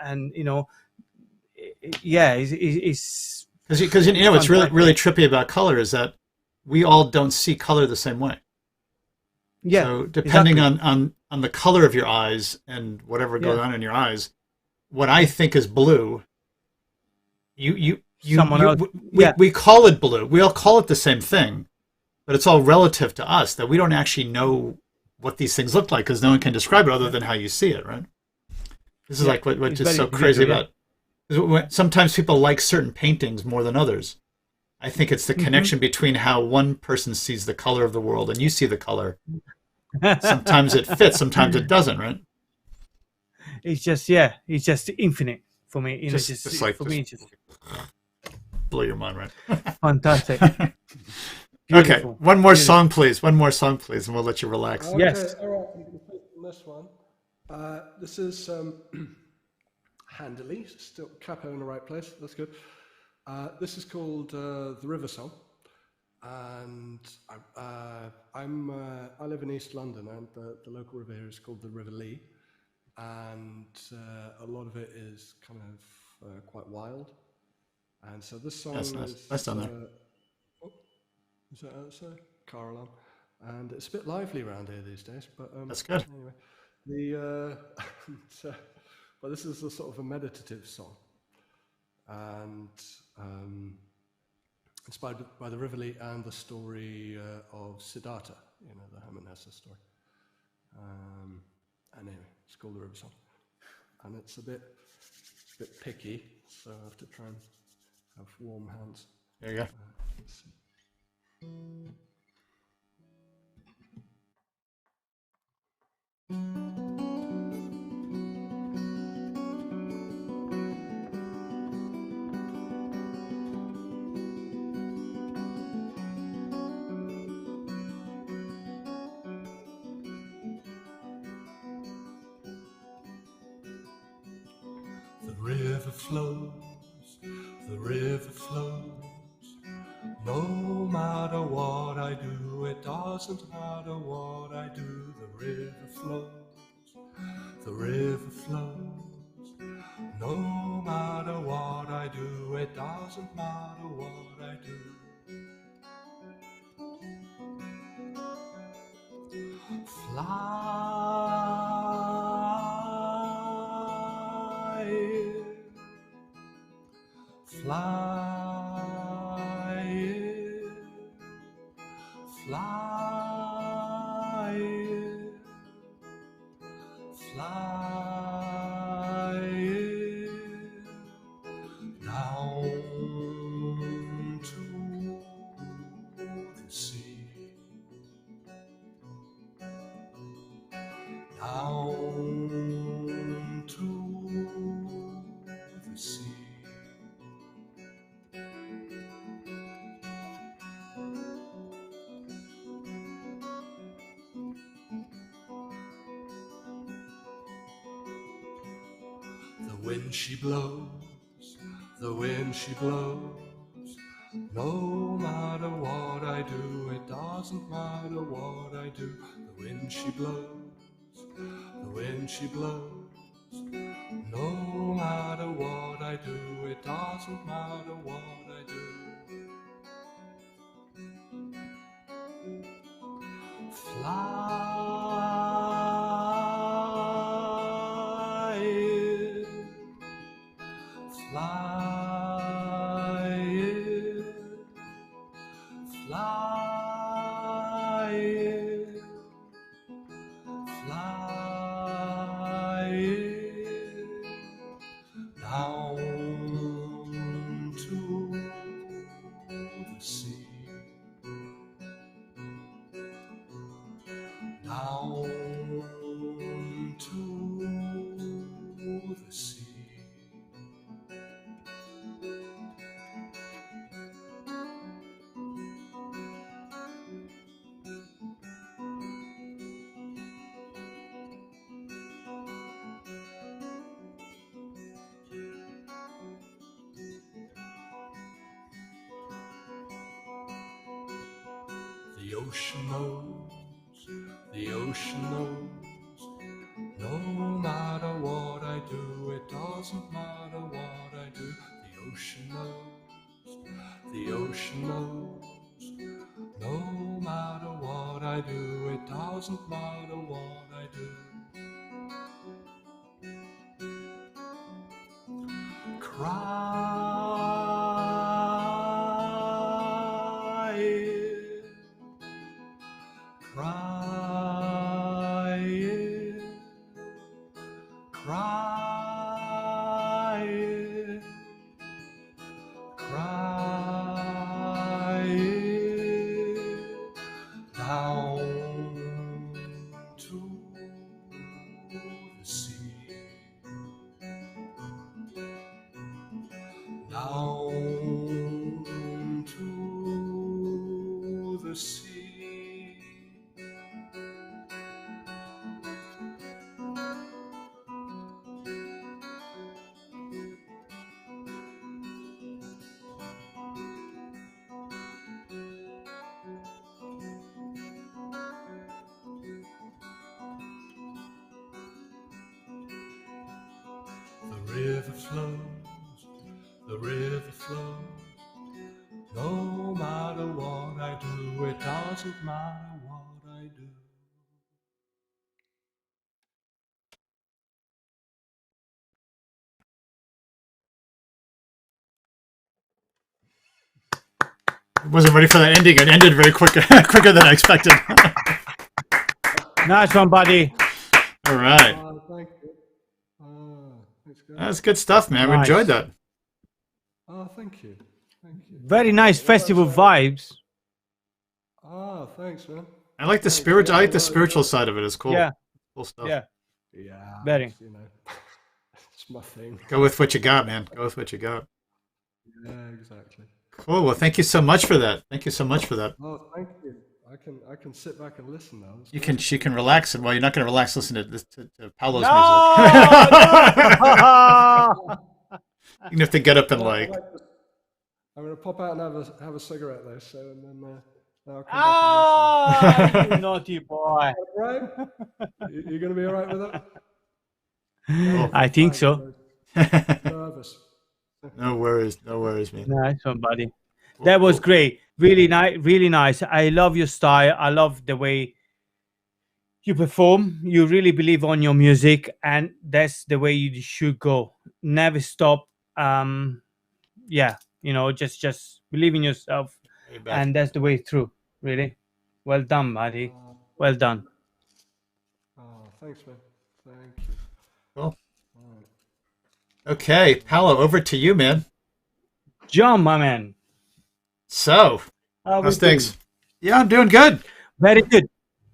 yeah, it's Because what's really fantastic. trippy about color is that we all don't see color the same way. Yeah, So depending exactly. on the color of your eyes and whatever goes Yeah, on in your eyes, what I think is blue, someone else. Yeah, we call it blue. We all call it the same thing, but it's all relative to us that we don't actually know what these things look like because no one can describe it other yeah, than how you see it, right? This is yeah, like what it's just very so crazy individual. Yeah. about. Sometimes people like certain paintings more than others. I think it's the Hmm. connection between how one person sees the color of the world and you see the color. Sometimes it fits, sometimes it doesn't, right? It's just, yeah, it's just infinite for me. Just like For me, just it's just blow your mind, fantastic, right? Okay, beautiful, one more beautiful. song, please. One more song, please, and we'll let you relax. Okay, Yes. all right, I'm going to pick from this one. This is handily, still capo in the right place. That's good. This is called the River Song, and I live in East London, and the local river here is called the River Lee, and a lot of it is kind of quite wild. And so this That's song nice. Nice is down there. oh, is that outside? Car alarm, and it's a bit lively around here these days. But That's good. anyway, the so, but this is a sort of a meditative song, and inspired by the River Lee and the story of Siddhartha, the Hermann Hesse story. And anyway, it's called the River Song, and it's a bit picky, so I have to try and have warm hands. There you go. Let's see. The river flows, no matter what I do, it doesn't matter what I do, the river flows, no matter what I do, it doesn't matter what I do. Fly, fly down to sea. Down to the sea. The wind she blows, the wind she blows. No matter what I do, it doesn't matter what I do. The wind she blows, the wind she blows. No matter what I do, it doesn't matter what I do. Flying, flying, flying, flying down to the sea. Down to the sea. The ocean knows, the ocean knows. No matter what I do, it doesn't matter what I do. The ocean knows, the ocean knows. No matter what I do, it doesn't matter what I do. Crying, crying, crying, crying down to the sea. Down to the sea. The river flows, the river flows. No matter what I do, it doesn't matter what I do. I wasn't ready for that ending. It ended very quick, quicker than I expected. Nice one, buddy. All right. Thank you. That's good. That's good stuff, man. We Nice. enjoyed that. Thank you. Thank you. Very nice festival vibes. Thanks, man. I like the spirit. I like the spiritual side of it. It's cool. Yeah, Cool stuff. yeah. Yeah. Very. It's, it's my thing. Go with what you got, man. Go with what you got. Yeah, exactly. Cool. Well, thank you so much for that. Thank you so much for that. Oh, thank you. I can sit back and listen now. That's You great. can relax. Well, you're not going to relax. Listen to this to Paolo's No, music. You have to get up and like. I'm going to pop out and have a cigarette though. So and then I'll come Ah, you naughty boy. back and listen. Right? You're going to be all right with that? I think so. Nervous. No worries, man. Nice one, buddy. That was great. Really nice, really nice. I love your style. I love the way you perform. You really believe on your music, and that's the way you should go. Never stop. Yeah, just believe in yourself, and that's the way through. Really, well done, buddy. Well done. Thanks, man. Thank you. Cool. Okay, Paolo, over to you, man. John, my man. So, How we how's things? doing? Yeah, I'm doing good. Very good.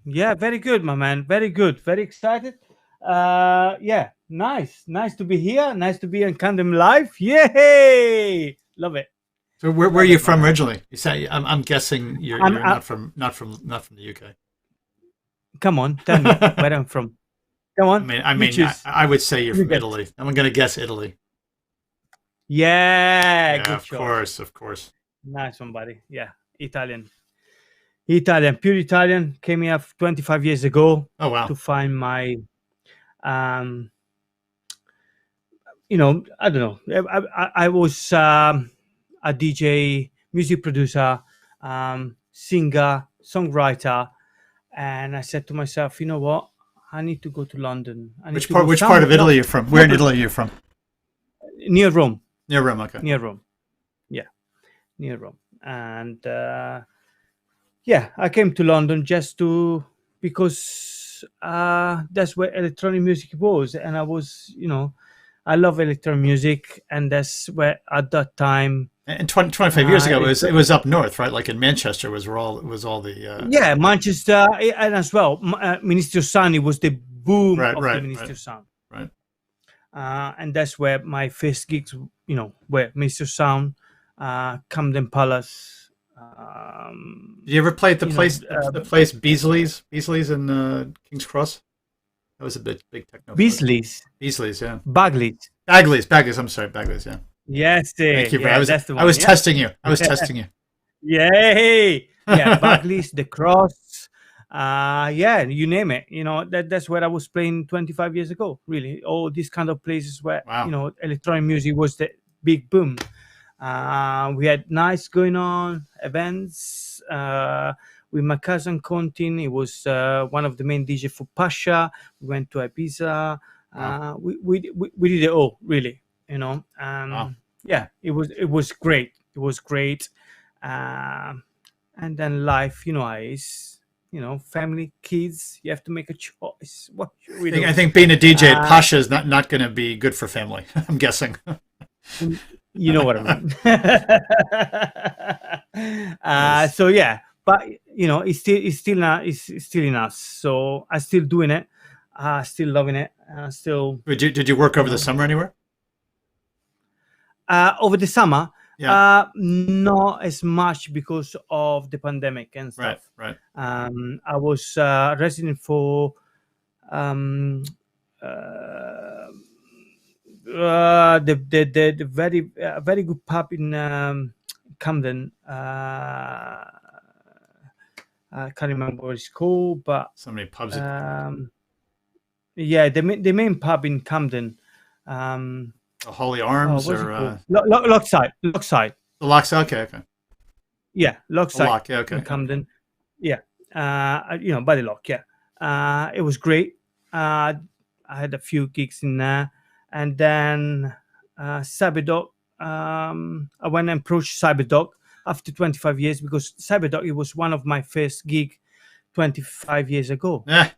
Yeah, very good, my man. Very good. Very excited. Yeah, nice. Nice to be here. Nice to be on Camden Live. Yay! Love it. So where are Love you it, my from man. originally? I'm guessing I'm, you're I, not from the UK. come on, tell me where I'm from. Come on, I you mean, choose. I would say you're You from guess. Italy. I'm gonna guess Italy. Yeah, Yeah, good of choice. course, of course. Nice one, buddy. Yeah, Italian. Italian, pure Italian. Came here 25 years ago Oh wow. to find my, um, I don't know. I was a DJ, music producer, singer, songwriter, and I said to myself, you know what? I need to go to London. I need to go Which part some of Italy are you from? Where in Italy are you from? near Rome, Near Rome. Okay. near Rome. Yeah, near Rome. And yeah, I came to London just to because that's where electronic music was, and I was, I love electronic music, and that's where at that time, And 25 years ago, it's it was up north, right? Like in Manchester was all the yeah, Manchester, and as well, Minister Sound. It was the boom right, of the right, Minister right, Sound, right. and that's where my first gigs, were Minister Sound, Camden Palace. Did you ever play at You know, the place Beasley's in King's Cross? That was a big techno place. Beasley's, Beasley's, yeah. Bagley's. Bagley's. I'm sorry, Bagley's, yeah. Yes, Thank you, yeah, bro. that's the I one. was Yeah, testing you. I was testing you. yay, yeah, Bagley's, the Cross. Yeah, you name it. That's where I was playing 25 years ago. Really, all these kind of places where Wow. electronic music was the big boom. We had nights going on, events with my cousin Contin. He was one of the main DJ for Pasha. We went to Ibiza. Wow. We did it all, really. Wow. Yeah, it was great. It was great. And then life, is family, kids. You have to make a choice. What should we do? I think being a DJ at Uh, Pasha is not going to be good for family. I'm guessing. You know what I mean. Nice. So yeah, but it's still in us. So I still doing it. Still loving it. Still, Did you work over you the know, summer anywhere? over the summer. Yeah. Not as much because of the pandemic and Right. stuff. Right. I was resident for um, the very good pub in Camden. I can't remember what it's called, but So many pubs. yeah, the main pub in Camden. Holy Arms What's it or called? Lockside. the Locks. Okay. Okay. Yeah, The Lockside Lock. Yeah. Okay. in Camden. Yeah, by the lock. Yeah, it was great. I had a few gigs in there, and then Cyberdog. I went and approached Cyberdog after 25 years because Cyberdog, it was one of my first gig 25 years ago Yeah.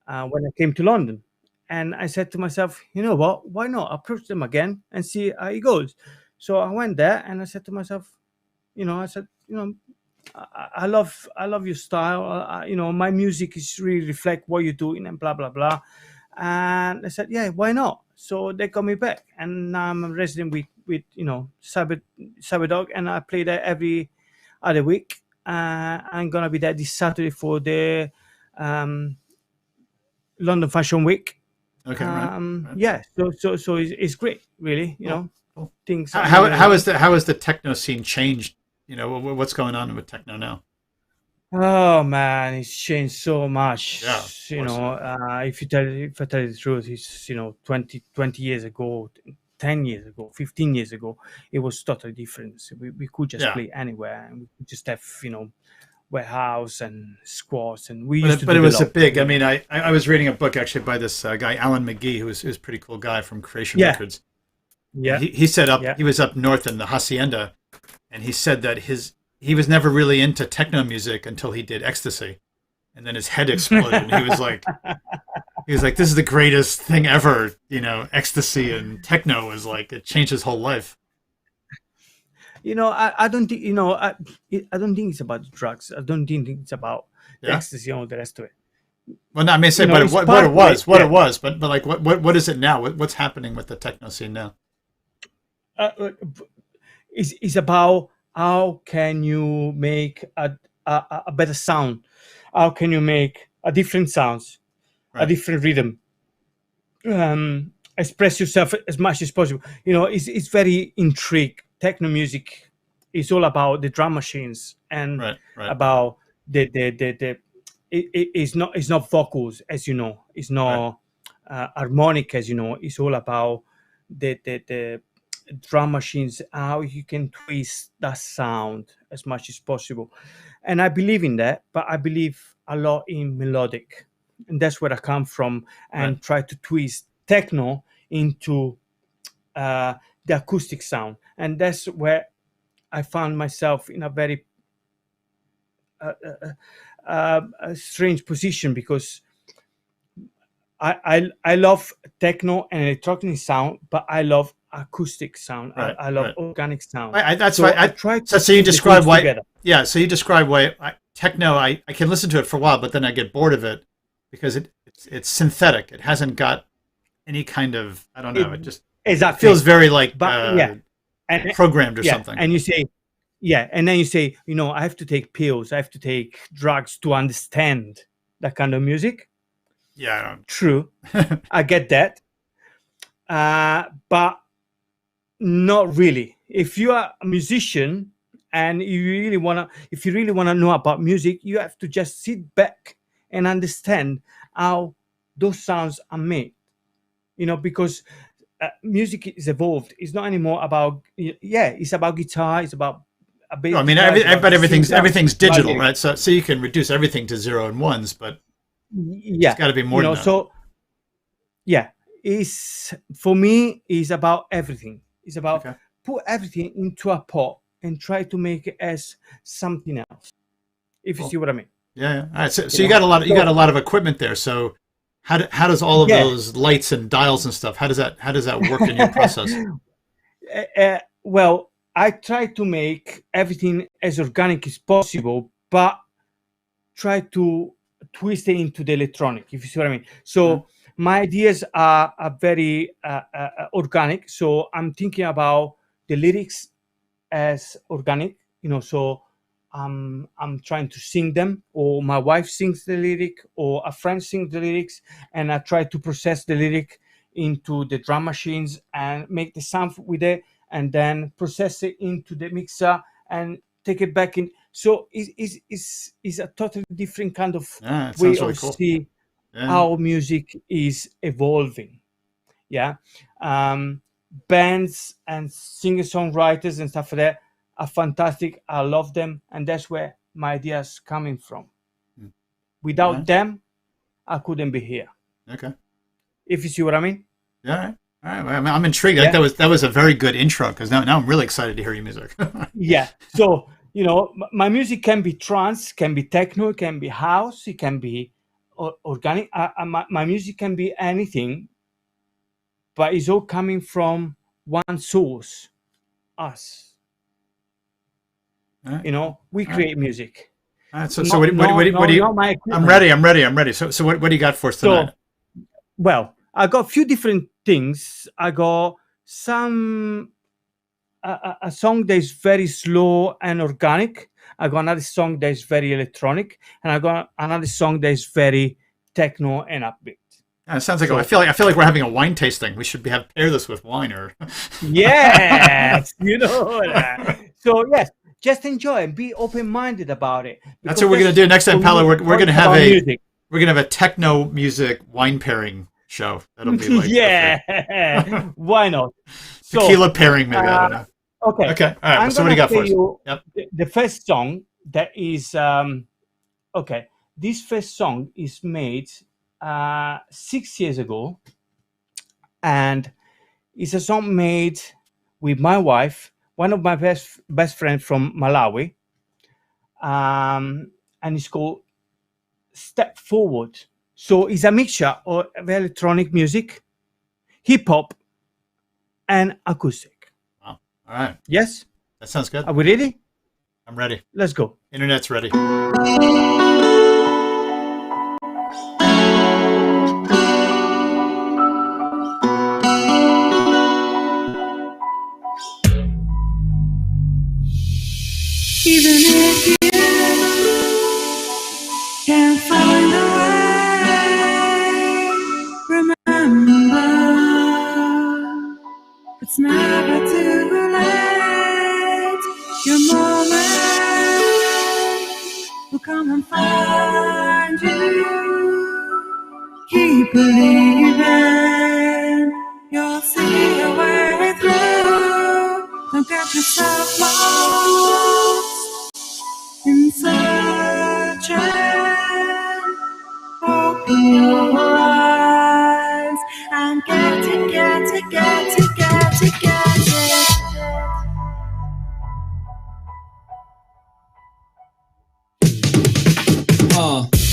when I came to London. And I said to myself, you know what? Why not approach them again and see how it goes? So I went there and I said to myself, I love your style. My music is really reflect what you're doing and blah blah blah. And I said, yeah, why not? So they got me back, and now I'm a resident with Cyberdog, and I play there every other week. I'm gonna be there this Saturday for the London Fashion Week. Okay. Right. Yeah, so it's great, really. Cool. Things. How has the techno scene changed? What's going on with techno now? Oh man, it's changed so much. Yeah, of course. If I tell you the truth, it's 20 years ago, 10 years ago, 15 years ago, it was totally different. So we could just Yeah. play anywhere, and we could just have warehouse and squats, and we But used to. it was a develop. big. I mean, I was reading a book actually by this guy Alan McGee, who's a pretty cool guy from Creation Yeah. Records. Yeah, He set up. Yeah. He was up north in the hacienda, and he said that he was never really into techno music until he did ecstasy, and then his head exploded, and he was like, "This is the greatest thing ever." Ecstasy and techno was like it changed his whole life. I don't think, I don't think it's about the drugs. I don't think it's about the Yeah. ecstasy and all the rest of it. Well, no, I mean, say, You know, but it's what part it of was, it, what yeah. it was, but like what is it now? What's happening with the techno scene now? Uh, uh, is about how can you make a better sound, how can you make a different sounds, a Right. different rhythm, express yourself as much as possible. It's very intrigued. Techno music is all about the drum machines and Right. Right. about the it's not vocals, as you know, it's Right. not harmonic, as you know. It's all about the drum machines, how you can twist that sound as much as possible. And I believe in that, but I believe a lot in melodic, and that's where I come from, Right. and try to twist techno into uh, the acoustic sound. And that's where I found myself in a very a strange position, because I love techno and electronic sound, but I love acoustic sound. Right. I love Right. organic sound. That's So why. I try to So you put the describe things why. together. Yeah. So you describe why techno. I can listen to it for a while, but then I get bored of it because it's synthetic. It hasn't got any kind of, I don't know. It just Exactly. feels very like But yeah, and programmed or yeah, something. and you say, yeah, and then you say, I have to take pills, I have to take drugs to understand that kind of music. Yeah. True, I get that, but not really. If you are a musician and if you really wanna know about music, you have to just sit back and understand how those sounds are made. Because music is evolved. It's not anymore about, it's about guitar, it's about a bass No, I mean, guitar, it's about but everything's singer, about digital, lyrics. right? So you can reduce everything to zero and ones, but it's Yeah, got to be more than that. so yeah, it's for me is about everything. It's about Okay. put everything into a pot and try to make it as something else. If you Cool. see what I mean. Yeah. Yeah. All right. So You you know? got a lot. You got a So lot of equipment there. So how does all of yeah. those lights and dials and stuff? How does that work in your process? Well, I try to make everything as organic as possible, but try to twist it into the electronic, if you see what I mean. Yeah. So my ideas are very organic. So I'm thinking about the lyrics as organic, so I'm trying to sing them, or my wife sings the lyric, or a friend sings the lyrics, and I try to process the lyric into the drum machines and make the sound with it, and then process it into the mixer and take it back in. So it's a totally different kind of Yeah. It way sounds really of cool. see Yeah. how music is evolving. Yeah. Bands and singer songwriters and stuff like that are fantastic. I love them, and that's where my ideas coming from. Mm. Without Yeah. them, I couldn't be here. Okay. If you see what I mean. Yeah. All right. All right. Well, I'm intrigued. Yeah. That was a very good intro, because now I'm really excited to hear your music. Yeah. So my music can be trance, can be techno, it can be house, it can be organic. My music can be anything, but it's all coming from one source, us. All right. We All right. create music. All right. So Not, what do you? not my I'm equipment. ready. I'm ready. I'm ready. So what do you got for us tonight? So, well, I got a few different things. I got some a song that is very slow and organic. I got another song that is very electronic, and I got another song that is very techno and upbeat. It sounds like So- I feel like we're having a wine tasting. We should pair this with wine, or Yes, that. So yes, just enjoy and be open-minded about it. That's what we're gonna do next time, Paolo. We're gonna have music. we're gonna have a techno music wine pairing show. That'll be like Yeah, why not? So, tequila pairing, maybe. I don't know. okay. Okay, all right. I'm So what do you gonna got for us? tell you Yep. the first song that is okay. This first song is made 6 years ago, and it's a song made with my wife, one of my best friend from Malawi, and it's called Step Forward. So it's a mixture of electronic music, hip hop, and acoustic. Wow. All right. Yes. That sounds good. Are we ready? I'm ready. Let's go. Internet's ready. Even if you can't find a way, remember, it's never too late. Your moment will come and find you. Keep believing, you'll see a way through. Don't get yourself lost in searching. Open your eyes and get it, get it, get it, get it, get it.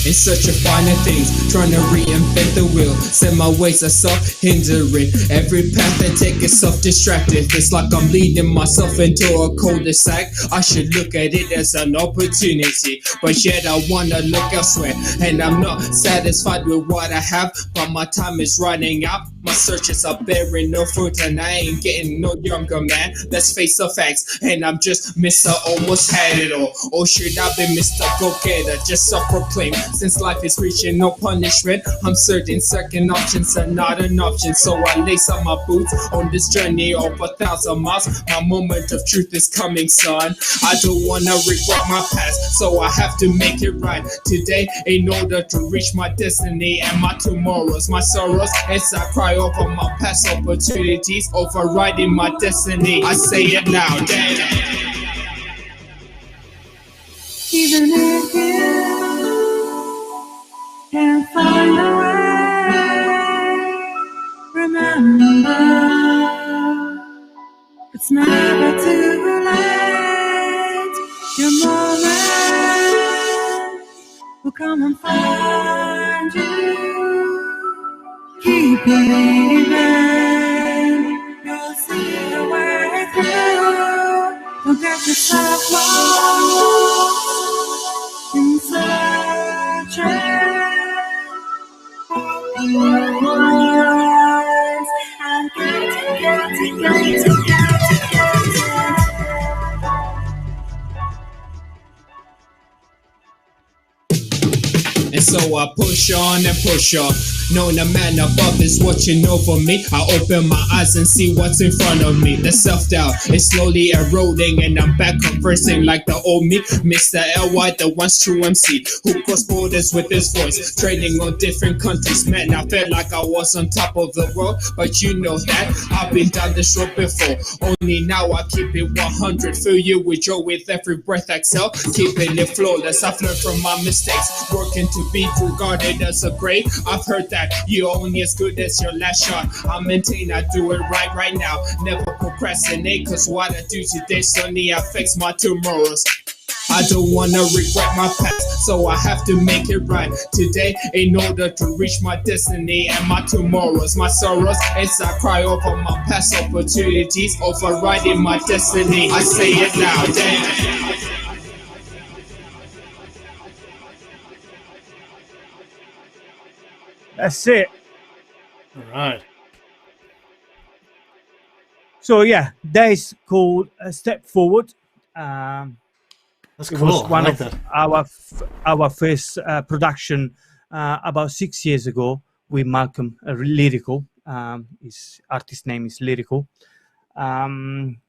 In search of finer things, trying to reinvent the wheel. Set my ways are self-hindering. Every path I take is self-distracted. It's like I'm leading myself into a cul-de-sac. I should look at it as an opportunity, but yet I wanna look elsewhere. And I'm not satisfied with what I have, but my time is running out. My searches are bearing no fruit, and I ain't getting no younger, man. Let's face the facts, and I'm just Mr. Almost Had It All. Or should I be Mr. Go-Getter, just self-proclaimed? Since life is reaching no punishment, I'm certain second options are not an option. So I lace up my boots on this journey of 1,000 miles. My moment of truth is coming, son. I don't wanna regret my past, so I have to make it right today in order to reach my destiny and my tomorrows, my sorrows. As I cry over my past opportunities, overriding my destiny. I say it now, damn. Even if you can't find a way, remember, it's never too late. Your moment will come and find you. Keep believing, you'll see a way through. Don't get yourself lost in searching. Open your eyes and get it, get it, get it, get it, get it. And so I push on and push on, knowing the man above is watching over me. I open my eyes and see what's in front of me. The self-doubt is slowly eroding, and I'm back conversing like the old me. Mr. L.Y., the once true MC, who crossed borders with his voice, trading on different countries. Man, I felt like I was on top of the world, but you know that I've been down this road before. Only now I keep it 100, fill you with joy with every breath I exhale, keeping it flawless. I've learned from my mistakes, working to be regarded as a great. I've heard that you're only as good as your last shot. I maintain I do it right now. Never procrastinate, cause what I do today certainly affects my tomorrows. I don't wanna regret my past, so I have to make it right today in order to reach my destiny and my tomorrows, my sorrows. As I cry over my past opportunities, overriding my destiny. I say it now, damn. That's it. All right. So yeah, that is called a step forward. That's It cool. was one I like of that. our first production about 6 years ago with Malcolm Lyrical. His artist name is Lyrical.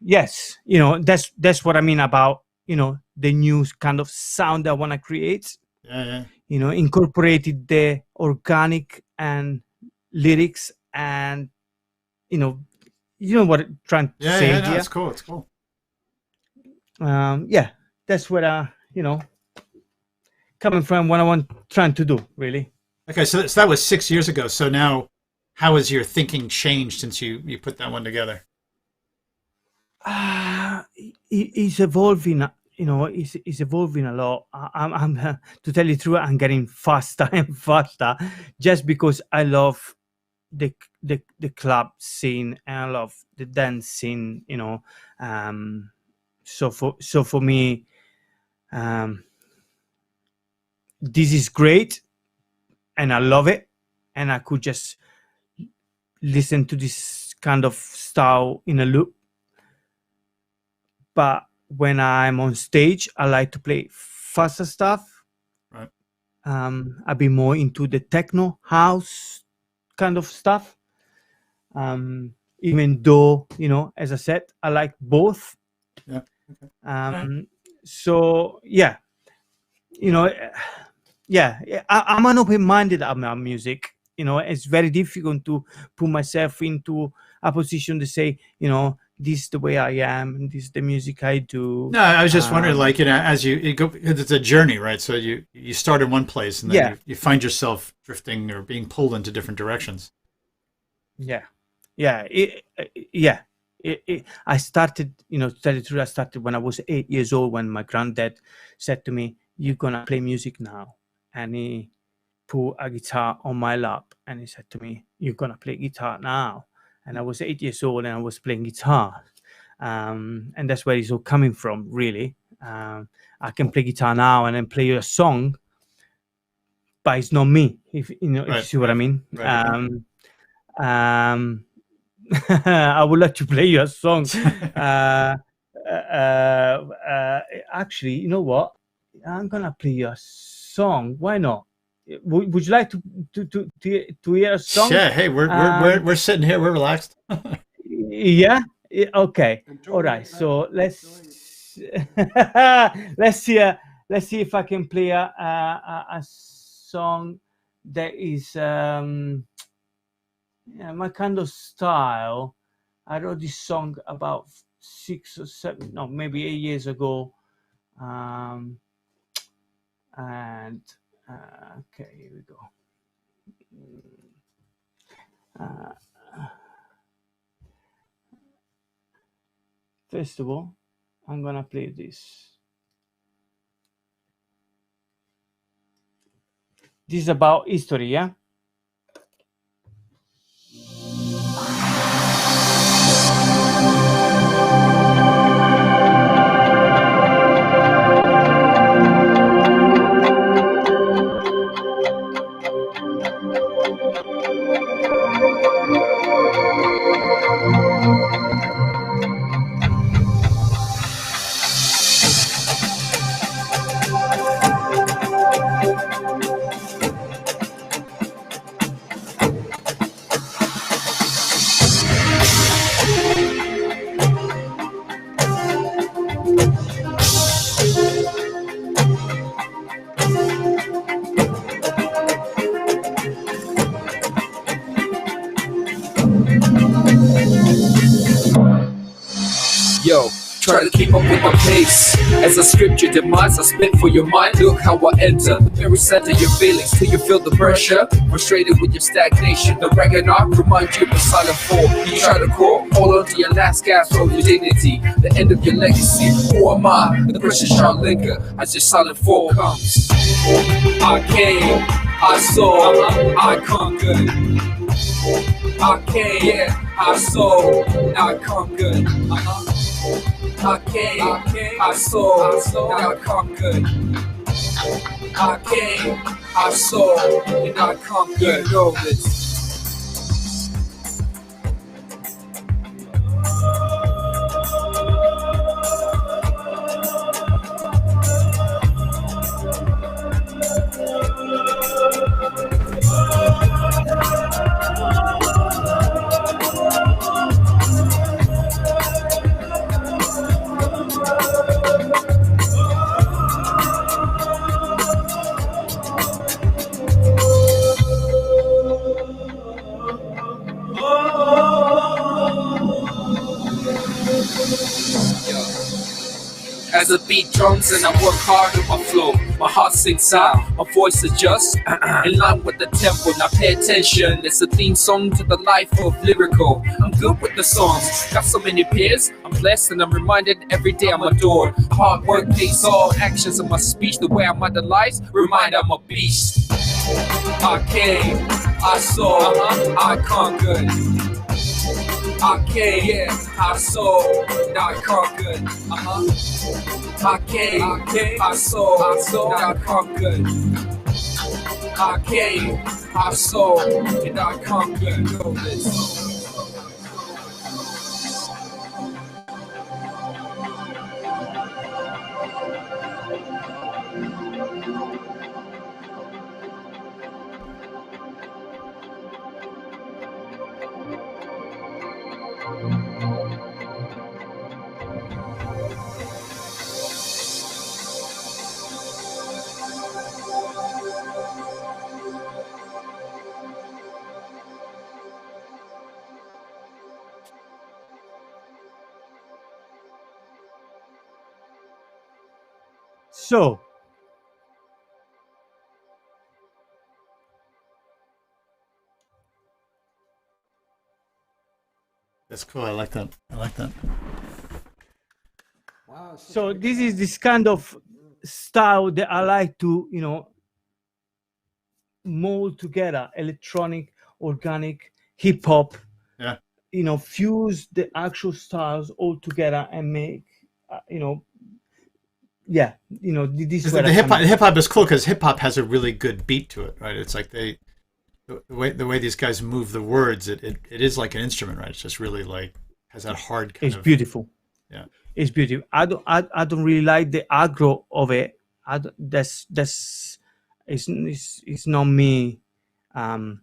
Yes, you know, that's what I mean about, you know, the new kind of sound I want to create. Yeah. You know, incorporated the organic and lyrics, and you know what I'm trying to say Yeah, here. it's cool. It's cool. Yeah, that's what you know, coming from what I want trying to do, really. Okay, so that was 6 years ago. So now, how has your thinking changed since you put that one together? It's evolving. You know, it's evolving a lot. I'm to tell you the truth, I'm getting faster and faster, just because I love the club scene and I love the dance scene. You know, So for me, this is great, and I love it, and I could just listen to this kind of style in a loop. But when I'm on stage, I like to play faster stuff. Right. I'll be more into the techno house kind of stuff. Even though, as I said, I like both. Yeah. Okay. So yeah, I'm an open-minded about music. It's very difficult to put myself into a position to say, this is the way I am and this is the music I do. No, I was just wondering, like, as you go, it's a journey, right? So you start in one place and then you find yourself drifting or being pulled into different directions. I started, to tell you the truth, I started when I was 8 years old, when my granddad said to me, "You're gonna play music now," and he put a guitar on my lap and he said to me, "You're gonna play guitar now." And I was 8 years old and I was playing guitar, and that's where it's all coming from, really. I can play guitar now and then play a song, but it's not me, if if you see what I mean. Right. I would like to play you a song. Actually, you know what? I'm gonna play you a song. Why not? Would you like to hear a song? Yeah. Hey, we're sitting here. We're relaxed. Yeah. Okay. All right. So let's see if I can play a song that is my kind of style. I wrote this song about 6 or 7, no, maybe 8 years ago. And okay, here we go. First of all, I'm gonna play this. This is about history, yeah? Yo, try to keep up with the pace. As I script your demise, I spit for your mind. Look how I enter the very center of your feelings till you feel the pressure. Frustrated with your stagnation, the record art remind you of the silent fall. You try to crawl, hold on to your last gasp of your dignity, the end of your legacy. Who am I? The pressure shall linger as your silent fall comes. I came, I saw, I conquered. I came, I saw, I conquered. I came, I saw, and I conquered. I came, I saw, and I conquered. You know this. As the beat drums and I work hard on my flow, my heart sinks out, my voice adjusts in line with the tempo. Now pay attention, it's a theme song to the life of lyrical. I'm good with the songs, got so many peers. I'm blessed and I'm reminded every day I'm adored. Hard work pays all, actions of my speech, the way I'm idolized, remind I'm a beast. I came, I saw, I conquered. I came, I saw, now I conquered. I came, I saw, now I conquered. I came, I saw, and I conquered. Know this. So That's cool. I like that. I like that. Wow. It's such a so big this shout. is this kind of style that I like to, mold together: electronic, organic, hip hop, Yeah. fuse the actual styles all together and make, yeah, this is where The I hip come. hop is cool because hip hop has a really good beat to it, right? It's like the way these guys move the words, it is like an instrument, right? It's just really like has that hard kind It's of beautiful. yeah. It's beautiful. I don't really like the aggro of it. That's it's not me. I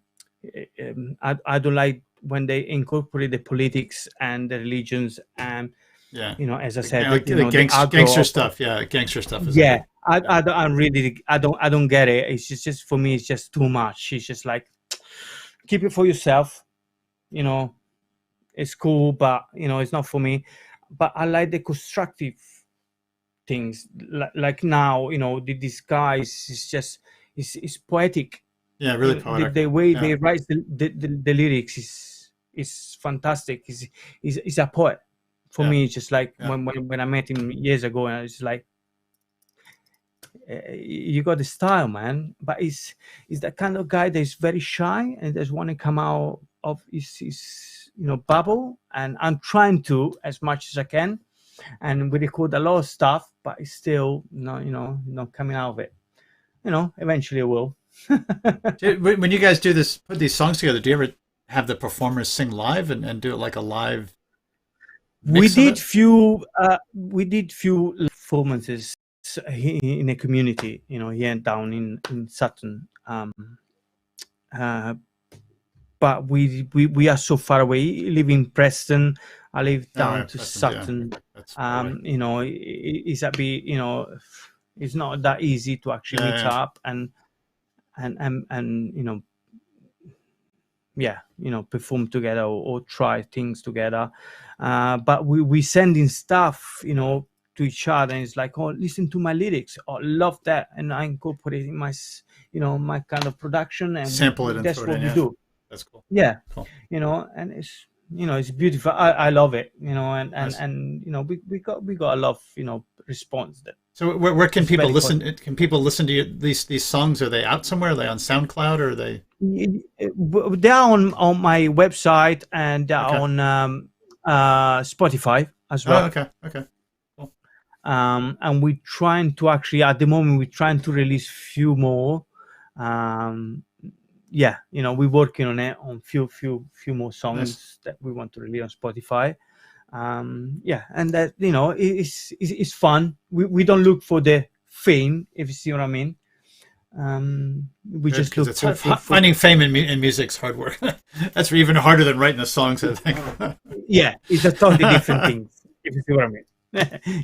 don't like when they incorporate the politics and the religions and, Yeah. as I Like, said, like the the aggro gangster of, stuff. Yeah, gangster stuff is a yeah. big. Yeah. I don't get it. It's just for me. It's just too much. It's just like, keep it for yourself. You know, it's cool, but it's not for me. But I like the constructive things. Like now, this guy is just is poetic. Yeah, really poetic. The way Yeah. they write the lyrics is fantastic. He's a poet. For Yeah. me, it's just like Yeah. when I met him years ago, and I was like, you got the style, man. But he's that kind of guy that is very shy and just want to come out of his bubble. And I'm trying to as much as I can, and we record a lot of stuff, but it's still not coming out of it. Eventually it will. When you guys do this, put these songs together, do you ever have the performers sing live and do it like a live mix of it? We did few performances in a community, here down in Sutton. But we are so far away. You live in Preston. I live Oh, down yeah, to Preston's, Sutton. That's far away. It's a bit, it's not that easy to actually meet Yeah. up and perform together or try things together. But we sending stuff, to each other, and it's like, oh, listen to my lyrics. Oh, love that, and I incorporate in my, my kind of production, and Sample it and that's throw it what in. we Yeah, do. that's cool. Yeah, Cool. and it's beautiful. I love it, and Nice. we got a lot of response that. So where can It's people very listen? positive. Can people listen to these songs? Are they out somewhere? Are they on SoundCloud or are they? They're on my website, and they're Okay. on Spotify as well. Oh, okay. Okay. And we're trying to actually, at the moment, we're trying to release few more. We're working on it, on few more songs Nice. that we want to release on Spotify. And that it's fun. We don't look for the fame, if you see what I mean. We Good, just 'cause look it's for finding fame in music's hard work. That's even harder than writing the songs, I think. yeah, it's a totally different thing, if you see what I mean.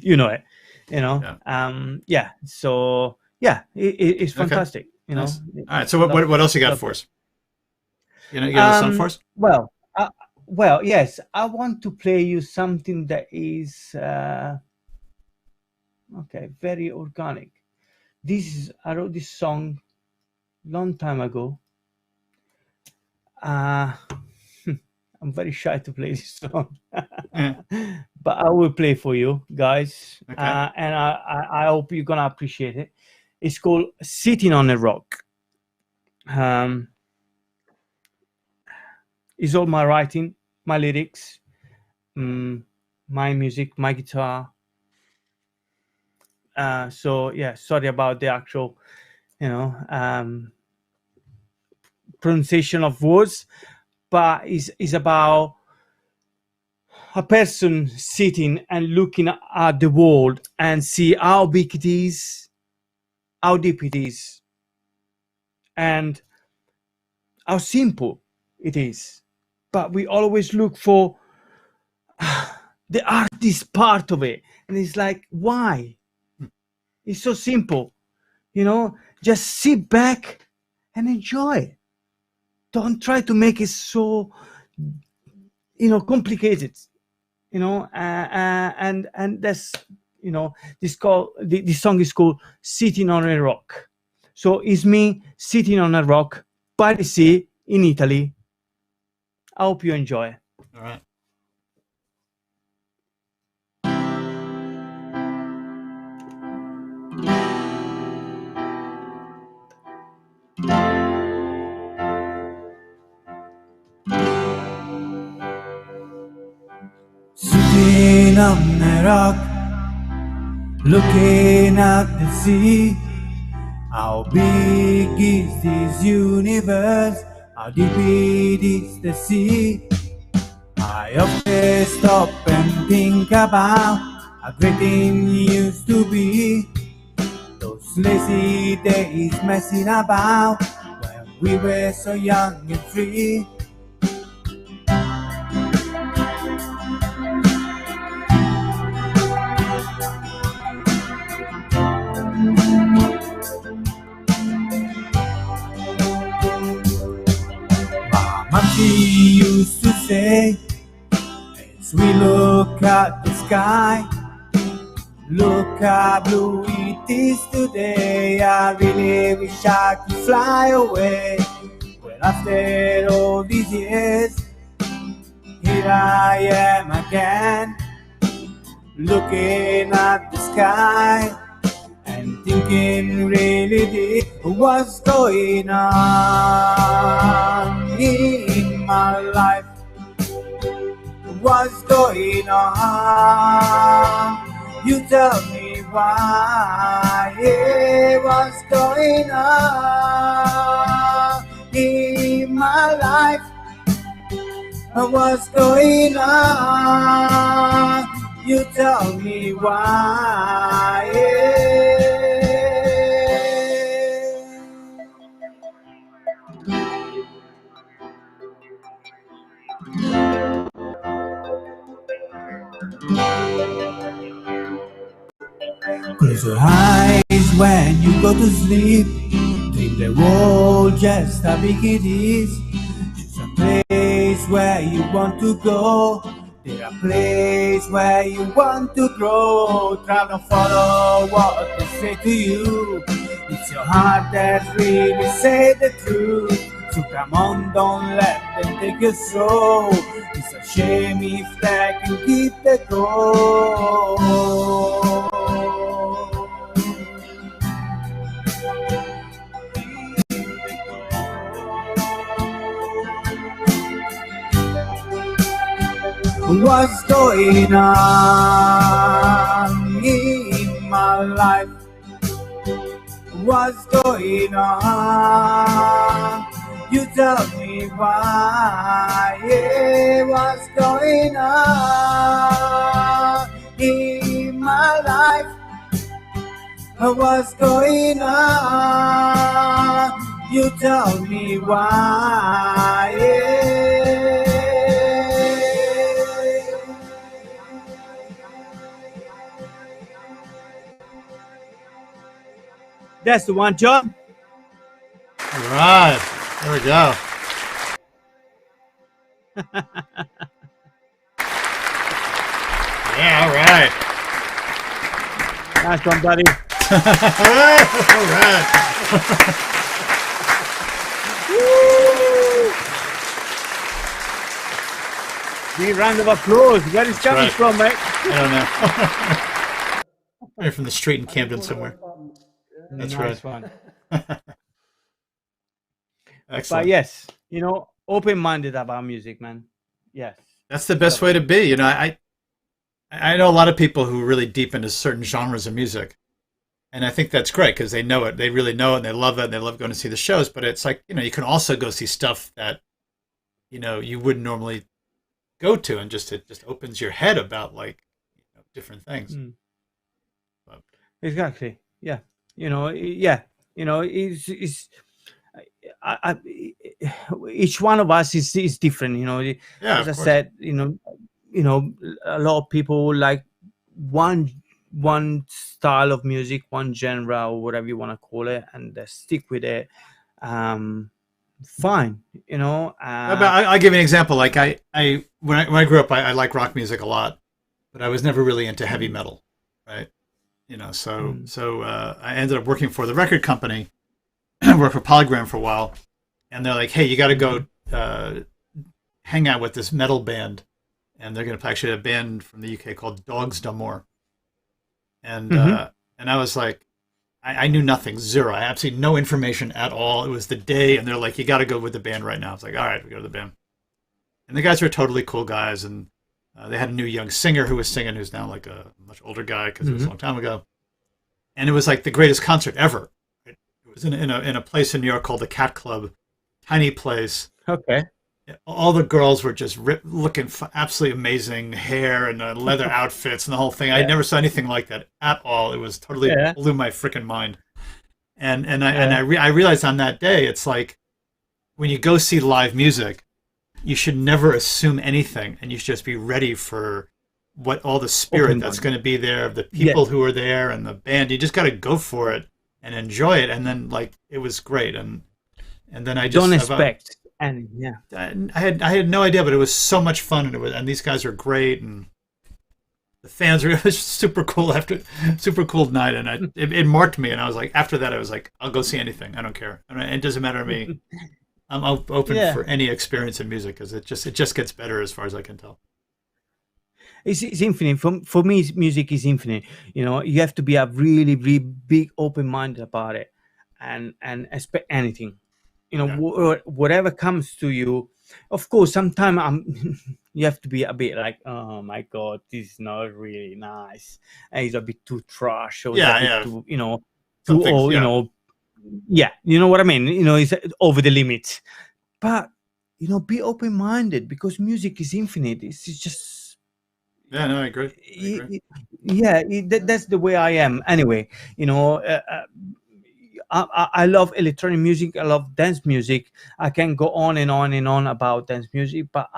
You know it. Yeah. So it's Okay. fantastic. Nice. All right. So what else you got for us? You got a song for us? Well, yes. I want to play you something that is very organic. I wrote this song long time ago. I'm very shy to play this song, but I will play for you guys. Okay. And I hope you're gonna appreciate it. It's called "Sitting on a Rock." It's all my writing, my lyrics. my music, my guitar. So yeah, sorry about the actual, pronunciation of words, but is about a person sitting and looking at the world and see how big it is, how deep it is, and how simple it is. But we always look for the artist part of it, and it's like, why? It's so simple, just sit back and enjoy. Don't try to make it so complicated, and that's, this song is called Sitting on a Rock. So it's me sitting on a rock by the sea in Italy. I hope you enjoy. All right. Sitting on a rock, looking at the sea. How big is this universe? How deep it is the sea? I often stop and think about how great things used to be. Those lazy days messing about when we were so young and free. Mama, she used to say, as we look at the sky, look how blue it is today. I really wish I could fly away. Well, after all these years, here I am again, looking at the sky and thinking really deep, what's going on in my life? What's going on? You tell me why. Yeah, what's going on in my life? What's going on? You tell me why. Yeah. Close your eyes when you go to sleep. Dream the world just how big it is. Choose a place where you want to go. There are places where you want to grow. Try to follow what they say to you. It's your heart that really say the truth. So come on, don't let them take your soul. It's a shame if they can keep the goal. What's going on in my life? What's going on? You tell me why. Yeah, what's going on in my life? What's going on? You tell me why. Yeah. That's the one, John. All right. There we go. Yeah, all right. Nice one, buddy. All right. Big round of applause. Where is coming right. from, mate? I don't know. Maybe from the street in Camden somewhere. That's nice right. one. Excellent. But yes, open-minded about music, man. Yes. That's the best way to be. You know, I know a lot of people who are really deep into certain genres of music. And I think that's great because they know it. They really know it and they love it and they love going to see the shows. But it's like, you know, you can also go see stuff that, you know, you wouldn't normally go to, and it just opens your head about like, you know, different things. But, Exactly. Yeah. You know, yeah. You know, it's each one of us is different. You know, yeah, as of I course. said, you know, a lot of people like one style of music, one genre or whatever you want to call it, and they stick with it. Fine, you know. But I'll give you an example. Like when I grew up, I like rock music a lot, but I was never really into heavy metal, right? You know, so I ended up working for the record company. I worked for Polygram for a while, and they're like, "Hey, you got to go hang out with this metal band," and they're going to actually a band from the UK called Dogs d'Amour, and I was like, I knew nothing, zero. I had absolutely no information at all. It was the day, and they're like, "You got to go with the band right now." I was like, "All right, we go to the band," and the guys were totally cool guys, and they had a new young singer who was singing, who's now like a much older guy because it was a long time ago, and it was like the greatest concert ever. It was in a place in New York called the Cat Club, tiny place. Okay. All the girls were just looking absolutely amazing, hair and leather outfits and the whole thing. I never saw anything like that at all. It was totally blew my freaking mind. And I realized on that day, it's like when you go see live music, you should never assume anything, and you should just be ready for what all the spirit that's going to be there, of the people who are there and the band. You just got to go for it and enjoy it. And then like it was great, and then I just don't expect. And I had no idea, but it was so much fun, and these guys are great, and the fans were. It was super cool super cool night, and it marked me. And I was like, after that, I was like, I'll go see anything. I don't care. It doesn't matter to me. I'm open for any experience in music because it just gets better as far as I can tell. It's infinite. For me, music is infinite. You know, you have to be a really, really big open minded about it, and expect anything. You know, whatever comes to you. Of course, sometimes you have to be a bit like, oh my god, this is not really nice. And it's a bit too trash, or too, you know, too old, you know. Yeah, you know what I mean. You know, it's over the limit. But you know, be open minded because music is infinite. It's just. Yeah, no, I agree. That's the way I am. Anyway, you know. I love electronic music. I love dance music. I can go on and on and on about dance music, but